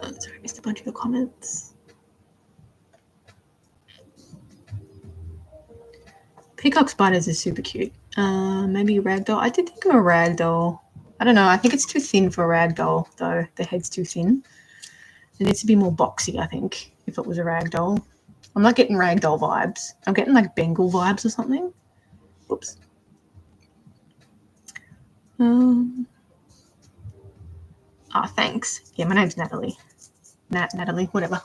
Oh, sorry, I missed a bunch of your comments. Peacock spiders are super cute. Maybe a ragdoll. I did think of a ragdoll. I don't know. I think it's too thin for a ragdoll, though. The head's too thin. It needs to be more boxy, I think, if it was a ragdoll. I'm not getting ragdoll vibes. I'm getting like Bengal vibes or something. Whoops. Thanks. Yeah, my name's Natalie. Natalie, whatever.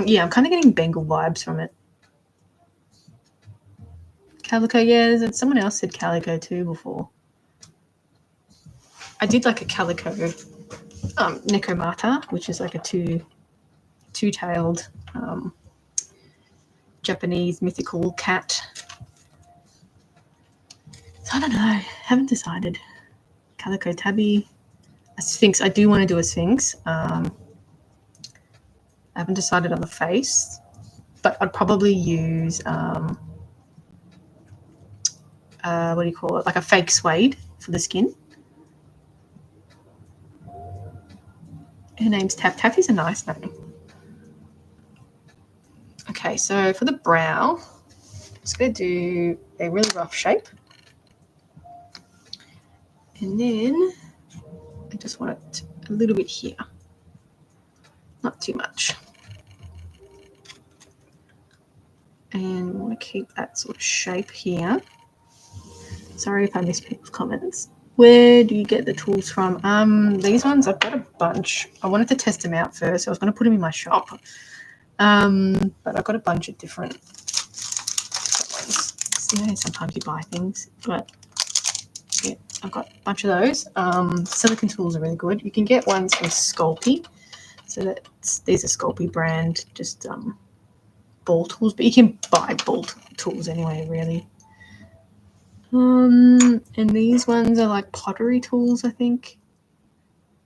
Yeah, I'm kind of getting Bengal vibes from it. Calico, yeah, someone else said calico too before. I did like a calico Nekomata, which is like a two-tailed Japanese mythical cat. So I don't know. Haven't decided. Calico tabby. A sphinx. I do want to do a sphinx. I haven't decided on the face, but I'd probably use what do you call it? Like a fake suede for the skin. Her name's Tap. Taffy's a nice name. Okay, so for the brow, I'm just going to do a really rough shape. And then I just want it a little bit here. Not too much. And I want to keep that sort of shape here. Sorry if I missed people's comments. Where do you get the tools from? These ones, I've got a bunch. I wanted to test them out first. I was going to put them in my shop. But I've got a bunch of different ones. See, sometimes you buy things, but yeah, I've got a bunch of those. Silicone tools are really good. You can get ones from Sculpting. So these are Sculpting brand, just ball tools, but you can buy ball tools anyway, really. And these ones are like pottery tools, I think.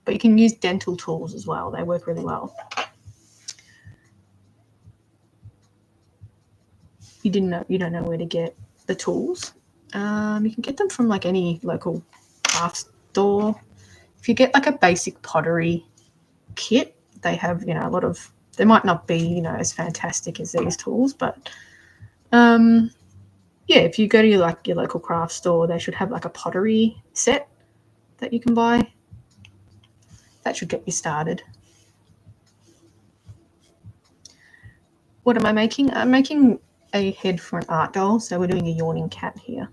But you can use dental tools as well. They work really well. You don't know where to get the tools. You can get them from like any local craft store. If you get like a basic pottery kit, they have, a lot of, they might not be, as fantastic as these tools, but yeah, if you go to your local craft store, they should have like a pottery set that you can buy. That should get you started. What am I making? I'm making a head for an art doll, so we're doing a yawning cat here.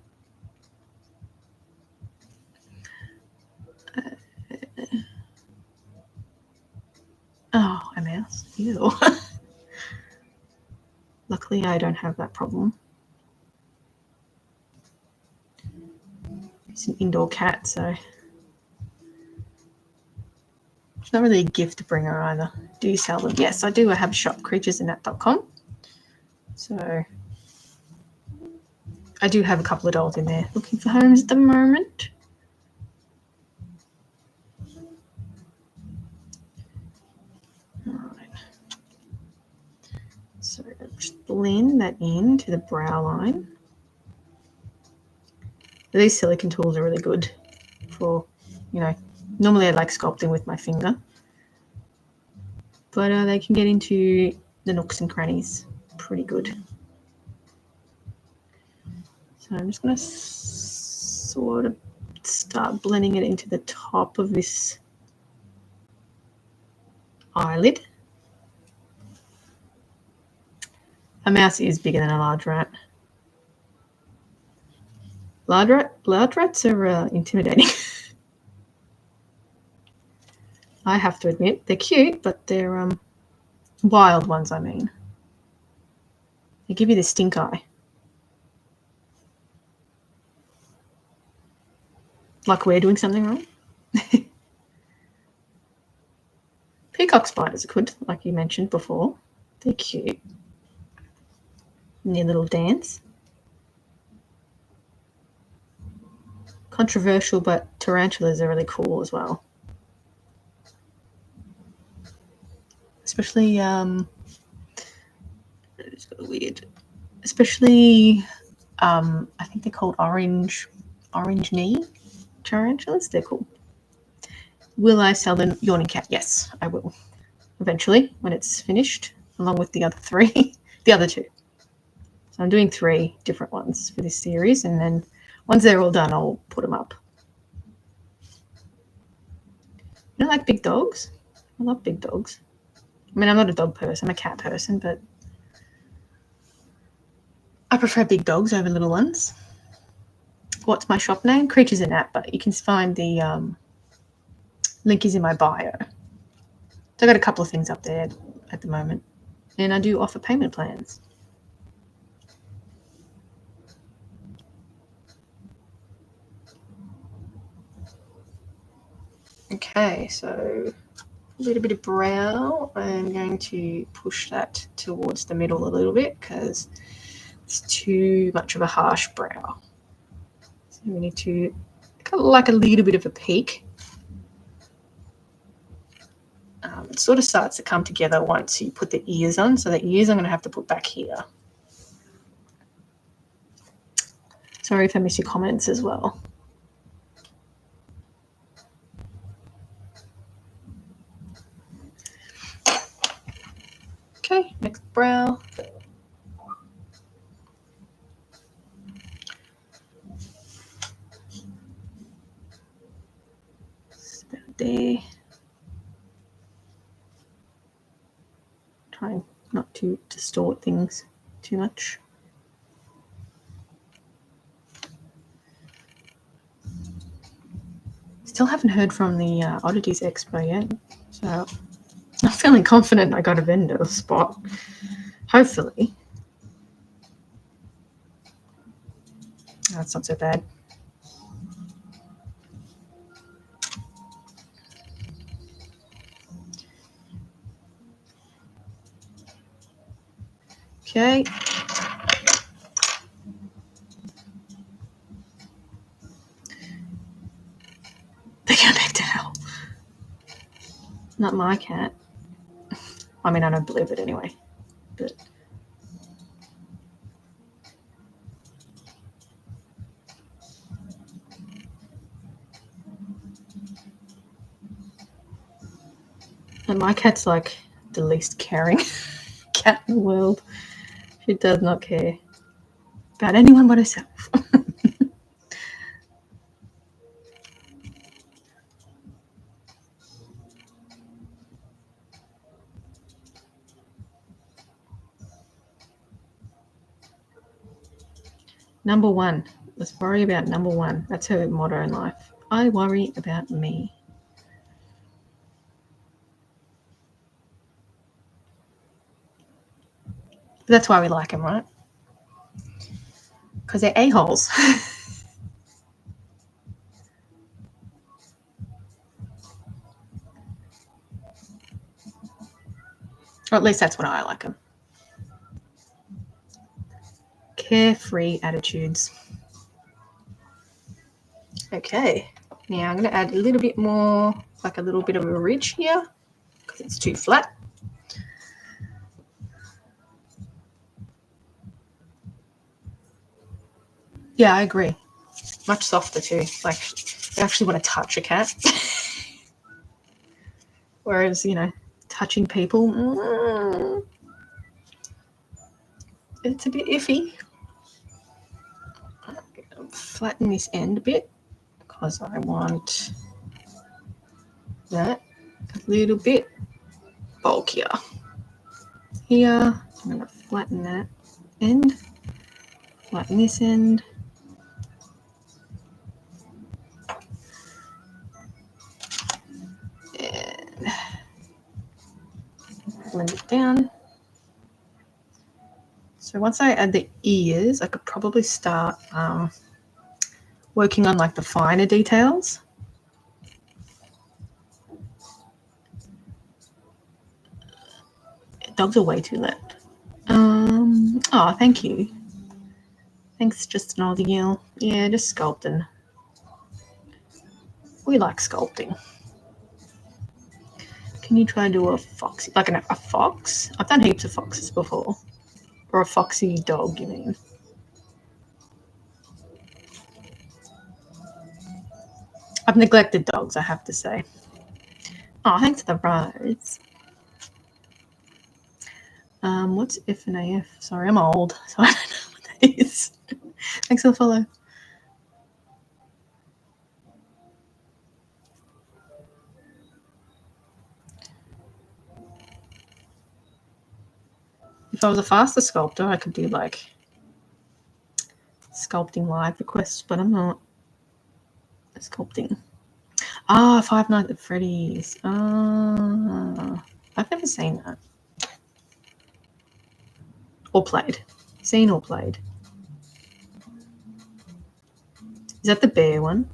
Oh, a mouse. Ew. Luckily, I don't have that problem. It's an indoor cat, so it's not really a gift bringer either. Do you sell them? Yes, I do. I have a shop, creaturesinat.com. So I do have a couple of dolls in there looking for homes at the moment. All right. So just blend that into the brow line. These silicone tools are really good for, normally I like sculpting with my finger, but they can get into the nooks and crannies pretty good. So I'm just going to sort of start blending it into the top of this eyelid. A mouse is bigger than a large rat. Large rats are intimidating. I have to admit, they're cute, but they're wild ones, I mean. They give you the stink eye. Like we're doing something wrong. Peacock spiders are good, like you mentioned before. They're cute. And their little dance. Controversial, but tarantulas are really cool as well. Especially, it's weird. Especially, I think they're called orange knee tarantulas. They're cool. Will I sell the yawning cat? Yes, I will. Eventually, when it's finished, along with the other three, the other two. So I'm doing 3 different ones for this series, and then once they're all done, I'll put them up. You don't like big dogs? I love big dogs. I mean, I'm not a dog person, I'm a cat person, but I prefer big dogs over little ones. What's my shop name? Creatures in App, but you can find the link is in my bio. So I got a couple of things up there at the moment, and I do offer payment plans. Okay, so a little bit of brow. I'm going to push that towards the middle a little bit because it's too much of a harsh brow. So we need to like a little bit of a peak. It sort of starts to come together once you put the ears on. So the ears I'm going to have to put back here. Sorry if I miss your comments as well. Okay, next brow. It's about there. Trying not to distort things too much. Still haven't heard from the Oddities Expo yet, so I'm feeling confident I got a vendor spot. Hopefully. That's not so bad. Okay. They're going back to hell. Not my cat. I mean, I don't believe it anyway. But and my cat's like the least caring cat in the world. She does not care about anyone but herself. Number 1. Let's worry about number 1. That's her motto in life. I worry about me. But that's why we like them, right? Because they're a-holes. Or at least that's what I like them. Carefree attitudes. Okay, now I'm going to add a little bit more, like a little bit of a ridge here, because it's too flat. Yeah, I agree. Much softer too. Like, I actually want to touch a cat. Whereas, you know, touching people, it's a bit iffy. Flatten this end a bit because I want that a little bit bulkier. Here, I'm going to flatten that end, flatten this end. And blend it down. So once I add the ears, I could probably start working on like the finer details. Dogs are way too loud. Oh, thank you. Thanks, just an Aussie girl. Yeah, just sculpting. We like sculpting. Can you try to do a foxy, like a fox? I've done heaps of foxes before. Or a foxy dog, you mean? I've neglected dogs, I have to say. Oh, thanks for the rose. What's if and AF? Sorry, I'm old, so I don't know what that is. Thanks for the follow. If I was a faster sculptor, I could do like sculpting live requests, but I'm not sculpting. Five Nights at Freddy's. I've never seen that. Or played. Seen or played. Is that the bear one?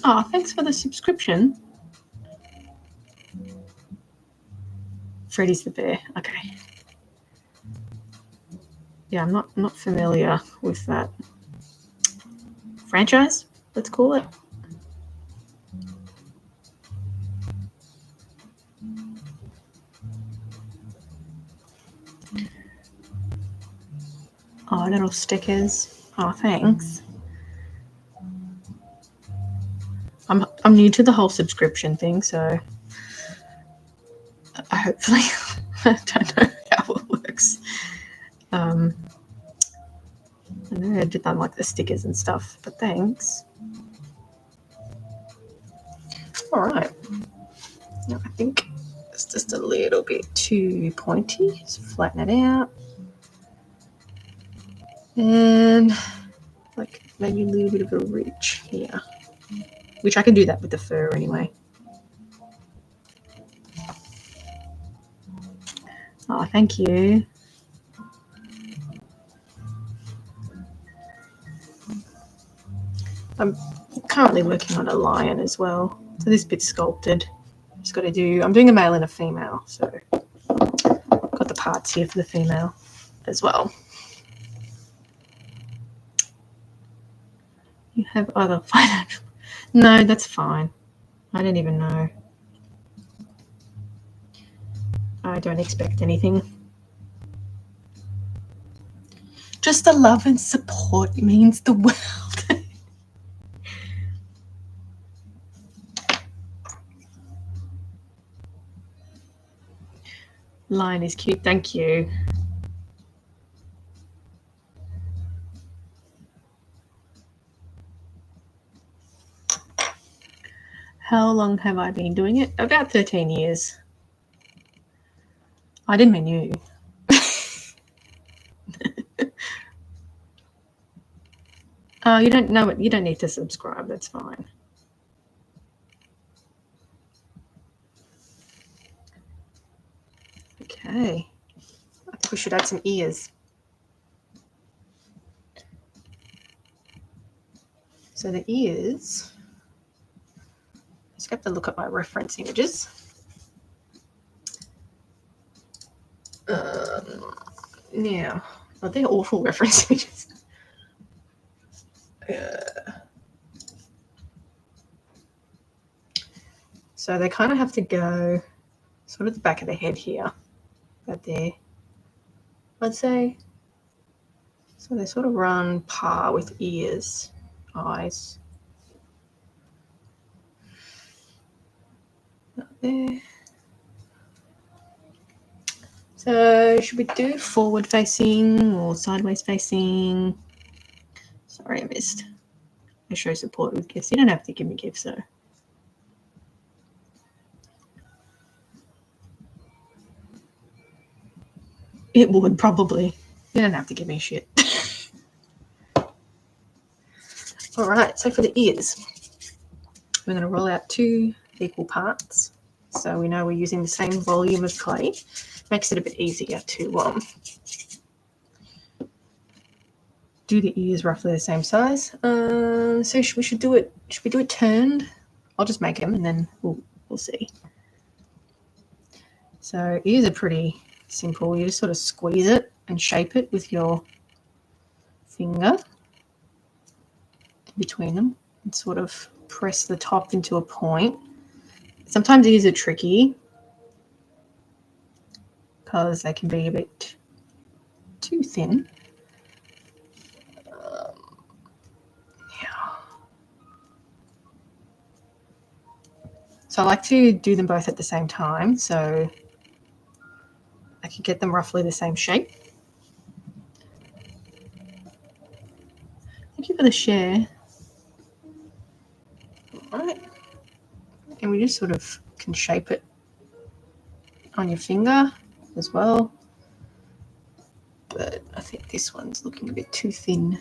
Oh, thanks for the subscription. Freddy's the bear. Okay. Yeah, I'm not familiar with that franchise, let's call it. Oh, little stickers. Oh, thanks. I'm new to the whole subscription thing, so I hopefully I don't know how it works. I know I did not like the stickers and stuff, but thanks. All right. Now I think it's just a little bit too pointy. Just flatten it out. And like maybe a little bit of a ridge here, which I can do that with the fur anyway. Oh, thank you. I'm currently working on a lion as well. So this bit's sculpted. Just got to do, I'm doing a male and a female. So got the parts here for the female as well. You have other financial, no, that's fine. I don't even know. I don't expect anything. Just the love and support means the world. Lion is cute, thank you. How long have I been doing it? About 13 years. I didn't mean you. Oh, you don't know it. You don't need to subscribe. That's fine. Okay. I think we should add some ears. So the ears, I just have to look at my reference images. Now, oh, they're awful reference images. So they kind of have to go sort of the back of the head here, about there, I'd say. So they sort of run par with ears, eyes. Up there. So should we do forward facing or sideways facing? Sorry, I missed. I show support with gifts. You don't have to give me gifts though. It would probably. You don't have to give me shit. All right, so for the ears, we're going to roll out 2 equal parts. so we know we're using the same volume of clay. Makes it a bit easier to do the ears roughly the same size. So we should do it. Should we do it turned? I'll just make them and then we'll see. So ears are pretty simple. You just sort of squeeze it and shape it with your finger in between them and sort of press the top into a point. Sometimes ears are tricky because they can be a bit too thin. Yeah. So I like to do them both at the same time so I can get them roughly the same shape. Thank you for the share. All right. And we just sort of can shape it on your finger as well. But I think this one's looking a bit too thin.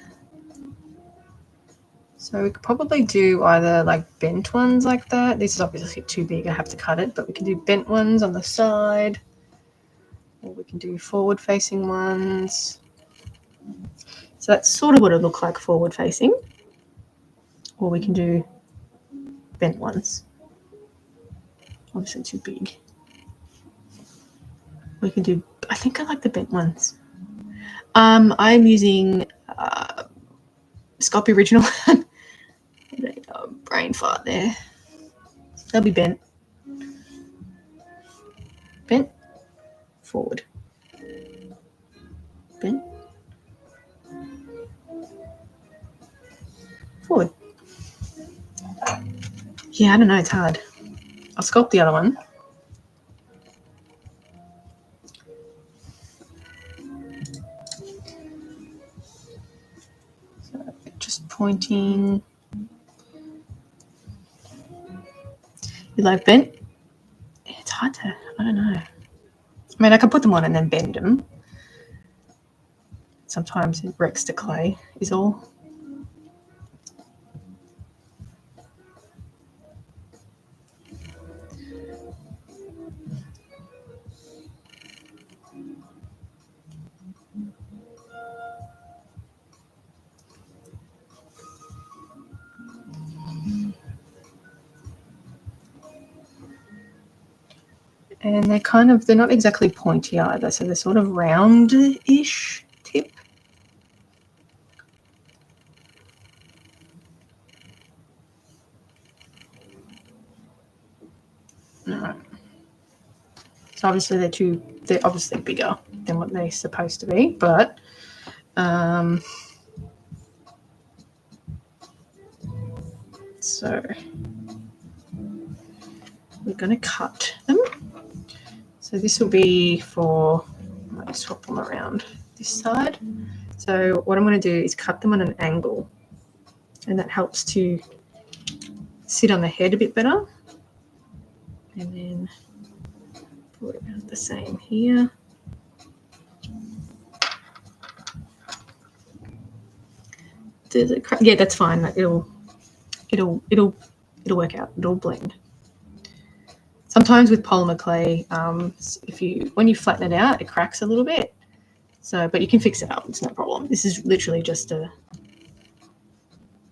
So we could probably do either like bent ones like that. This is obviously too big, I have to cut it, but we can do bent ones on the side, or we can do forward facing ones. So that's sort of what it looked like forward facing, or we can do bent ones. Obviously too big. We can do, I think I like the bent ones. I'm using Sculpting Original. Brain fart there. They'll be bent. Bent. Forward. Bent. Forward. Yeah, I don't know, it's hard. I'll sculpt the other one. So just pointing. You like bent? It's hard to, I don't know. I mean, I can put them on and then bend them. Sometimes it wrecks the clay is all. And they're not exactly pointy either, so they're sort of round-ish tip. No. So obviously they're obviously bigger than what they're supposed to be, but so we're going to cut them. So this will be for, I might swap them around this side. So what I'm going to do is cut them on an angle, and that helps to sit on the head a bit better. And then put about the same here. Does it crack? Yeah, that's fine. It'll work out. It'll blend. Sometimes with polymer clay, when you flatten it out, it cracks a little bit. So, but you can fix it up. It's no problem. This is literally just a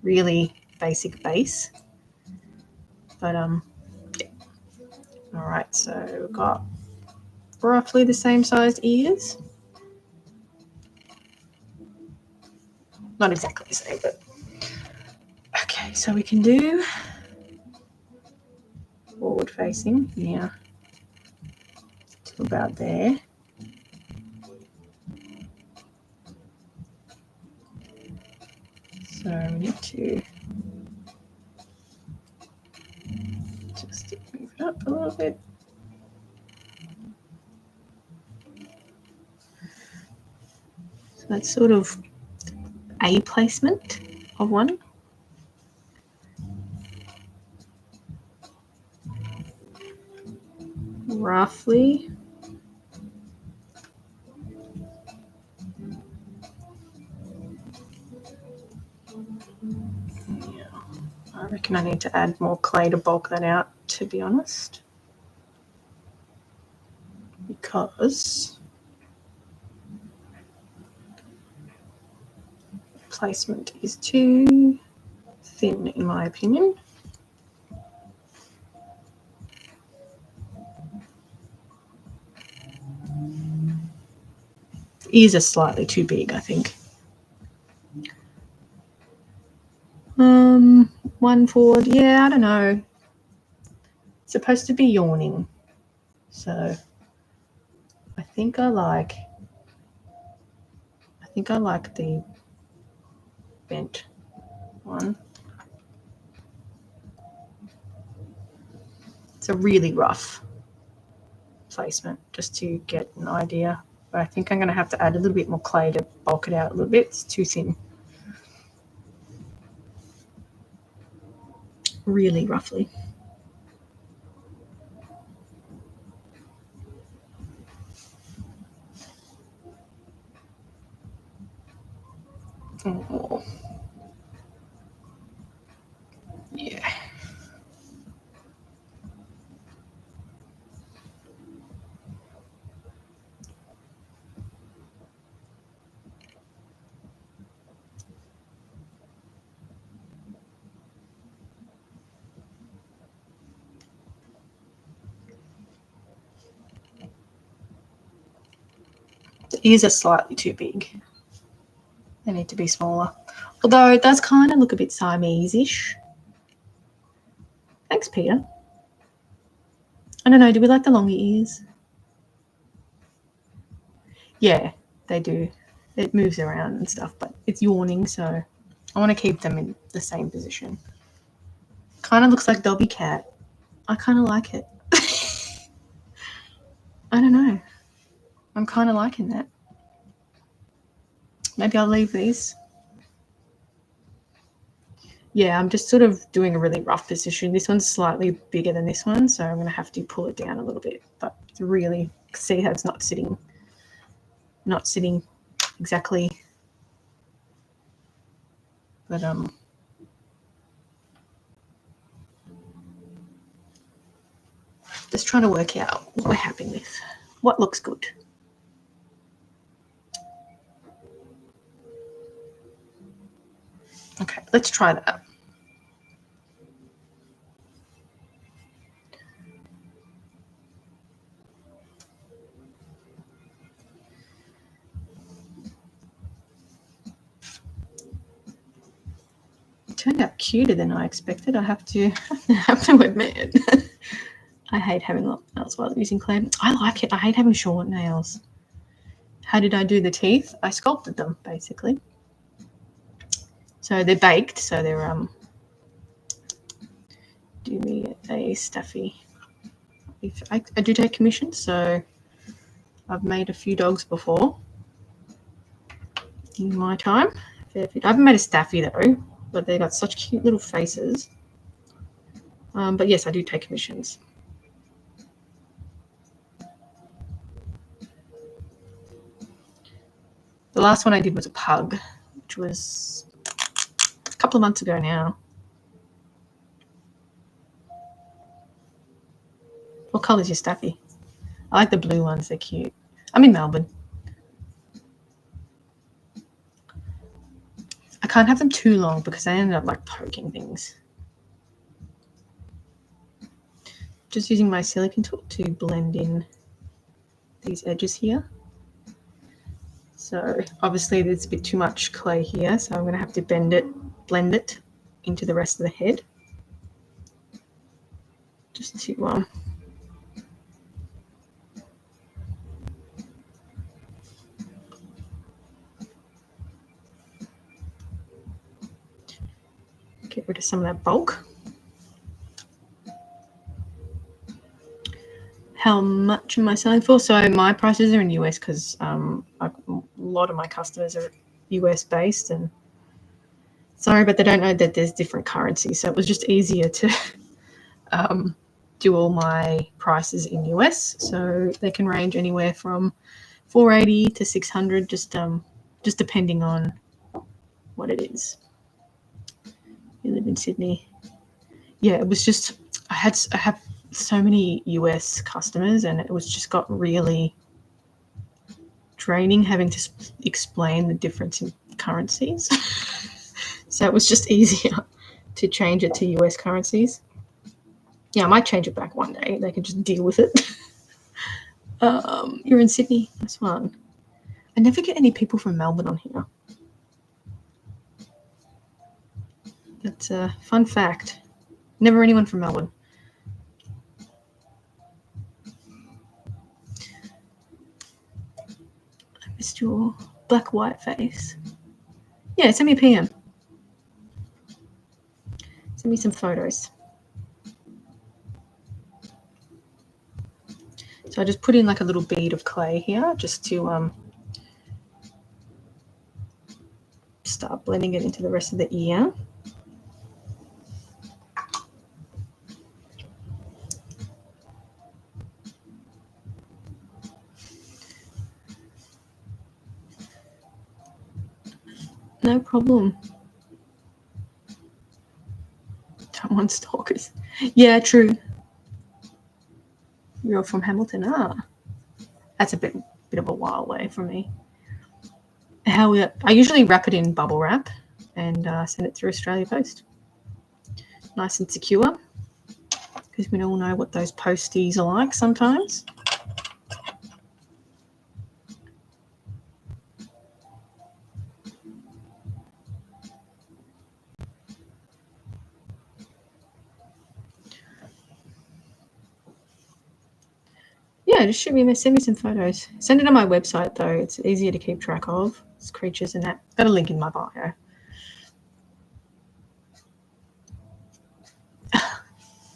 really basic base. But yeah. All right. So we've got roughly the same sized ears. Not exactly the same, but okay. So we can do forward facing now to about there. So we need to just move it up a little bit. So that's sort of a placement of one. Roughly. Yeah, I reckon I need to add more clay to bulk that out, to be honest. because placement is too thin, in my opinion. Ears are slightly too big, I think. One forward, yeah, I don't know. It's supposed to be yawning, so I think I like the bent one. It's a really rough placement, just to get an idea. But I think I'm going to have to add a little bit more clay to bulk it out a little bit. It's too thin. Really roughly. Oh. Yeah. The ears are slightly too big. They need to be smaller. Although it does kind of look a bit Siamese-ish. Thanks, Peter. I don't know, do we like the longer ears? Yeah, they do. It moves around and stuff, but it's yawning, so I want to keep them in the same position. Kind of looks like Dobby Cat. I kind of like it. I don't know. I'm kind of liking that. Maybe I'll leave these. Yeah, I'm just sort of doing a really rough position. This one's slightly bigger than this one, so I'm going to have to pull it down a little bit. But it's really, see how it's not sitting exactly. But just trying to work out what we're happy with. What looks good. Okay, let's try that. It turned out cuter than I expected. I have to admit. I hate having long nails while using clay. I like it. I hate having short nails. How did I do the teeth? I sculpted them, basically. So they're baked, so they're do me a stuffy. If I do take commissions, so I've made a few dogs before in my time. I haven't made a staffy though, but they got such cute little faces. But yes, I do take commissions. The last one I did was a pug, which was a couple of months ago now. What colour is your staffy? I like the blue ones. They're cute. I'm in Melbourne. I can't have them too long because I ended up like poking things. Just using my silicone tool to blend in these edges here. So obviously there's a bit too much clay here, so I'm going to have to blend it into the rest of the head. Just to get rid of some of that bulk. How much am I selling for? So my prices are in US because a lot of my customers are US based, and sorry, but they don't know that there's different currencies. So it was just easier to do all my prices in US. So they can range anywhere from $480 to $600, just depending on what it is. You live in Sydney. Yeah, it was just I have so many US customers, and it was just got really draining having to explain the difference in currencies. So it was just easier to change it to US currencies. Yeah, I might change it back one day. They can just deal with it. You're in Sydney. That's fun. I never get any people from Melbourne on here. That's a fun fact. Never anyone from Melbourne. I missed your black white face. Yeah, send me a PM. Send me some photos. So I just put in like a little bead of clay here just to start blending it into the rest of the ear. No problem. Don't want stalkers. Yeah, true. You're from Hamilton. That's a bit of a while away from me. I usually wrap it in bubble wrap and send it through Australia Post. Nice and secure, because we all know what those posties are like sometimes. Yeah, just send me some photos. Send it on my website though. It's easier to keep track of. It's creatures and that. Got a link in my bio.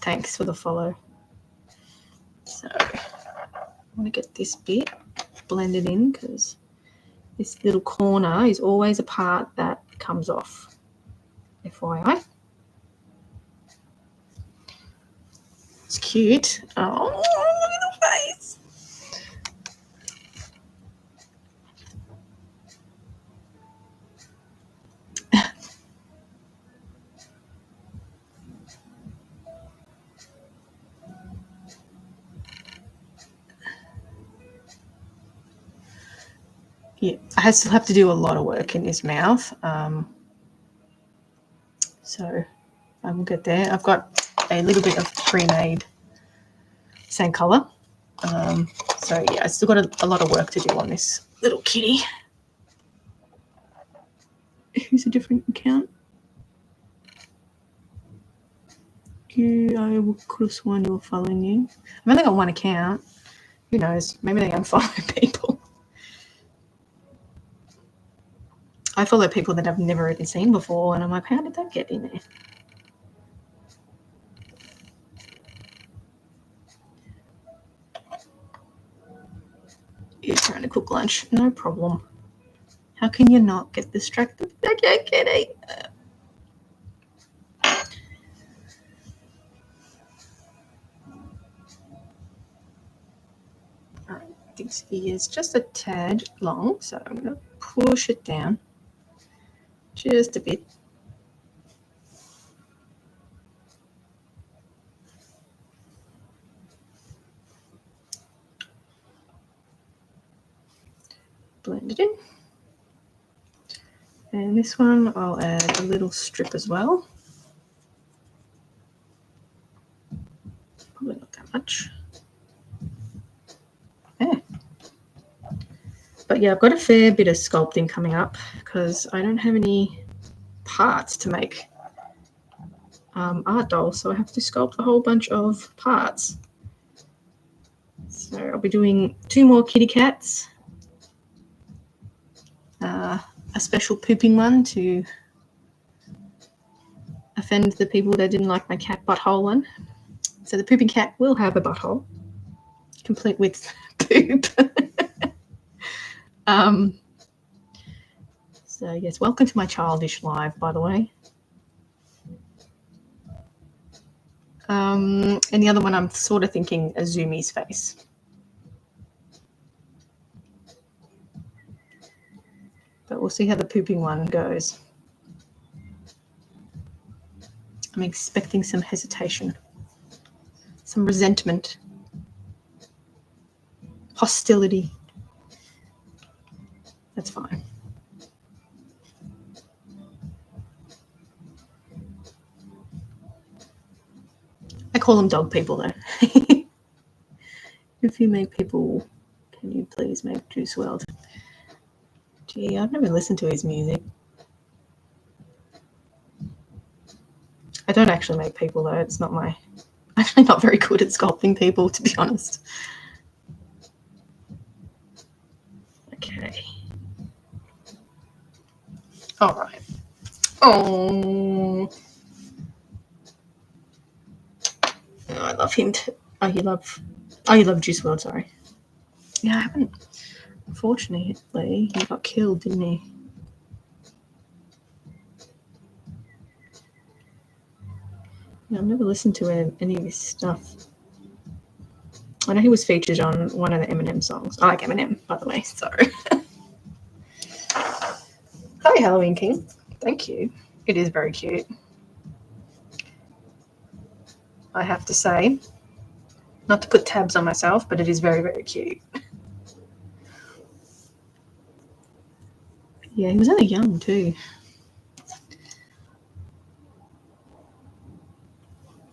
Thanks for the follow. So I want to get this bit blended in because this little corner is always a part that comes off. FYI. It's cute. Oh, look at the face. Yeah, I still have to do a lot of work in his mouth. So I will get there. I've got a little bit of pre-made same colour. So yeah, I still got a lot of work to do on this little kitty. Who's a different account? I could have sworn you were following you. I've only got one account. Who knows? Maybe they unfollow people. I follow people that I've never even seen before, and I'm like, how did that get in there? You're trying to cook lunch. No problem. How can you not get distracted? Okay, Kitty. All right, this is just a tad long, so I'm going to push it down just a bit. Blend it in. And this one, I'll add a little strip as well. Probably not that much. Yeah. But yeah, I've got a fair bit of sculpting coming up because I don't have any parts to make art dolls, so I have to sculpt a whole bunch of parts. So I'll be doing 2 more kitty cats, a special pooping one to offend the people that didn't like my cat butthole one. So the pooping cat will have a butthole, complete with poop. So yes, welcome to my childish live, by the way. And the other one, I'm sort of thinking a Zoomies face. But we'll see how the pooping one goes. I'm expecting some hesitation. some resentment, hostility. That's fine. I call them dog people though. If you make people, can you please make Juice WRLD? Gee, I've never listened to his music. I don't actually make people though. It's not my. I'm actually not very good at sculpting people, to be honest. Okay. All right. Oh, I love him too. Oh, you love Juice WRLD. Sorry. Yeah, I haven't. Unfortunately, he got killed, didn't he? Yeah, I've never listened to any of his stuff. I know he was featured on one of the Eminem songs. I like Eminem, by the way. Sorry. Hi, Halloween King. Thank you. It is very cute. I have to say, not to put tabs on myself, but it is very, very cute. Yeah, he was only young too.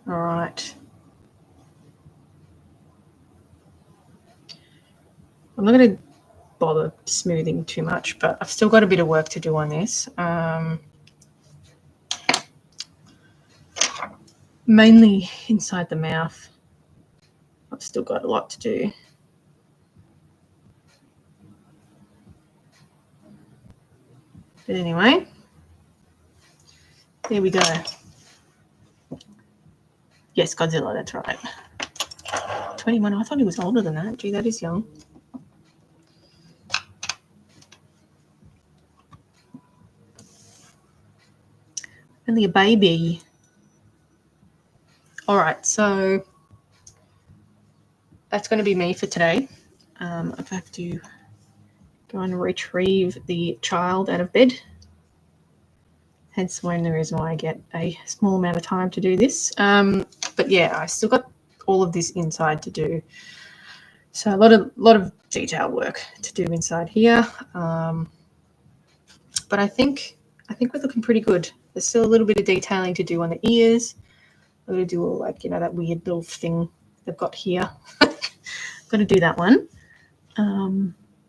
All right. I'm not going to bother smoothing too much, but I've still got a bit of work to do on this. Mainly inside the mouth. I've still got a lot to do. But anyway, there we go. Yes, Godzilla, that's right. 21. I thought he was older than that. Gee, that is young. Only a baby. All right, so that's going to be me for today. I have to go and retrieve the child out of bed. Hence one of the reason why I get a small amount of time to do this. But yeah, I still got all of this inside to do. So a lot of detail work to do inside here. But I think we're looking pretty good. There's still a little bit of detailing to do on the ears. I'm going to do all like, that weird little thing they've got here. I'm going to do that one.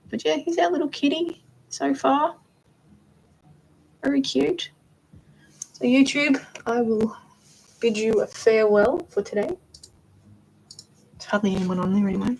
But yeah, he's our little kitty so far. Very cute. So YouTube, I will bid you a farewell for today. There's hardly anyone on there anyway.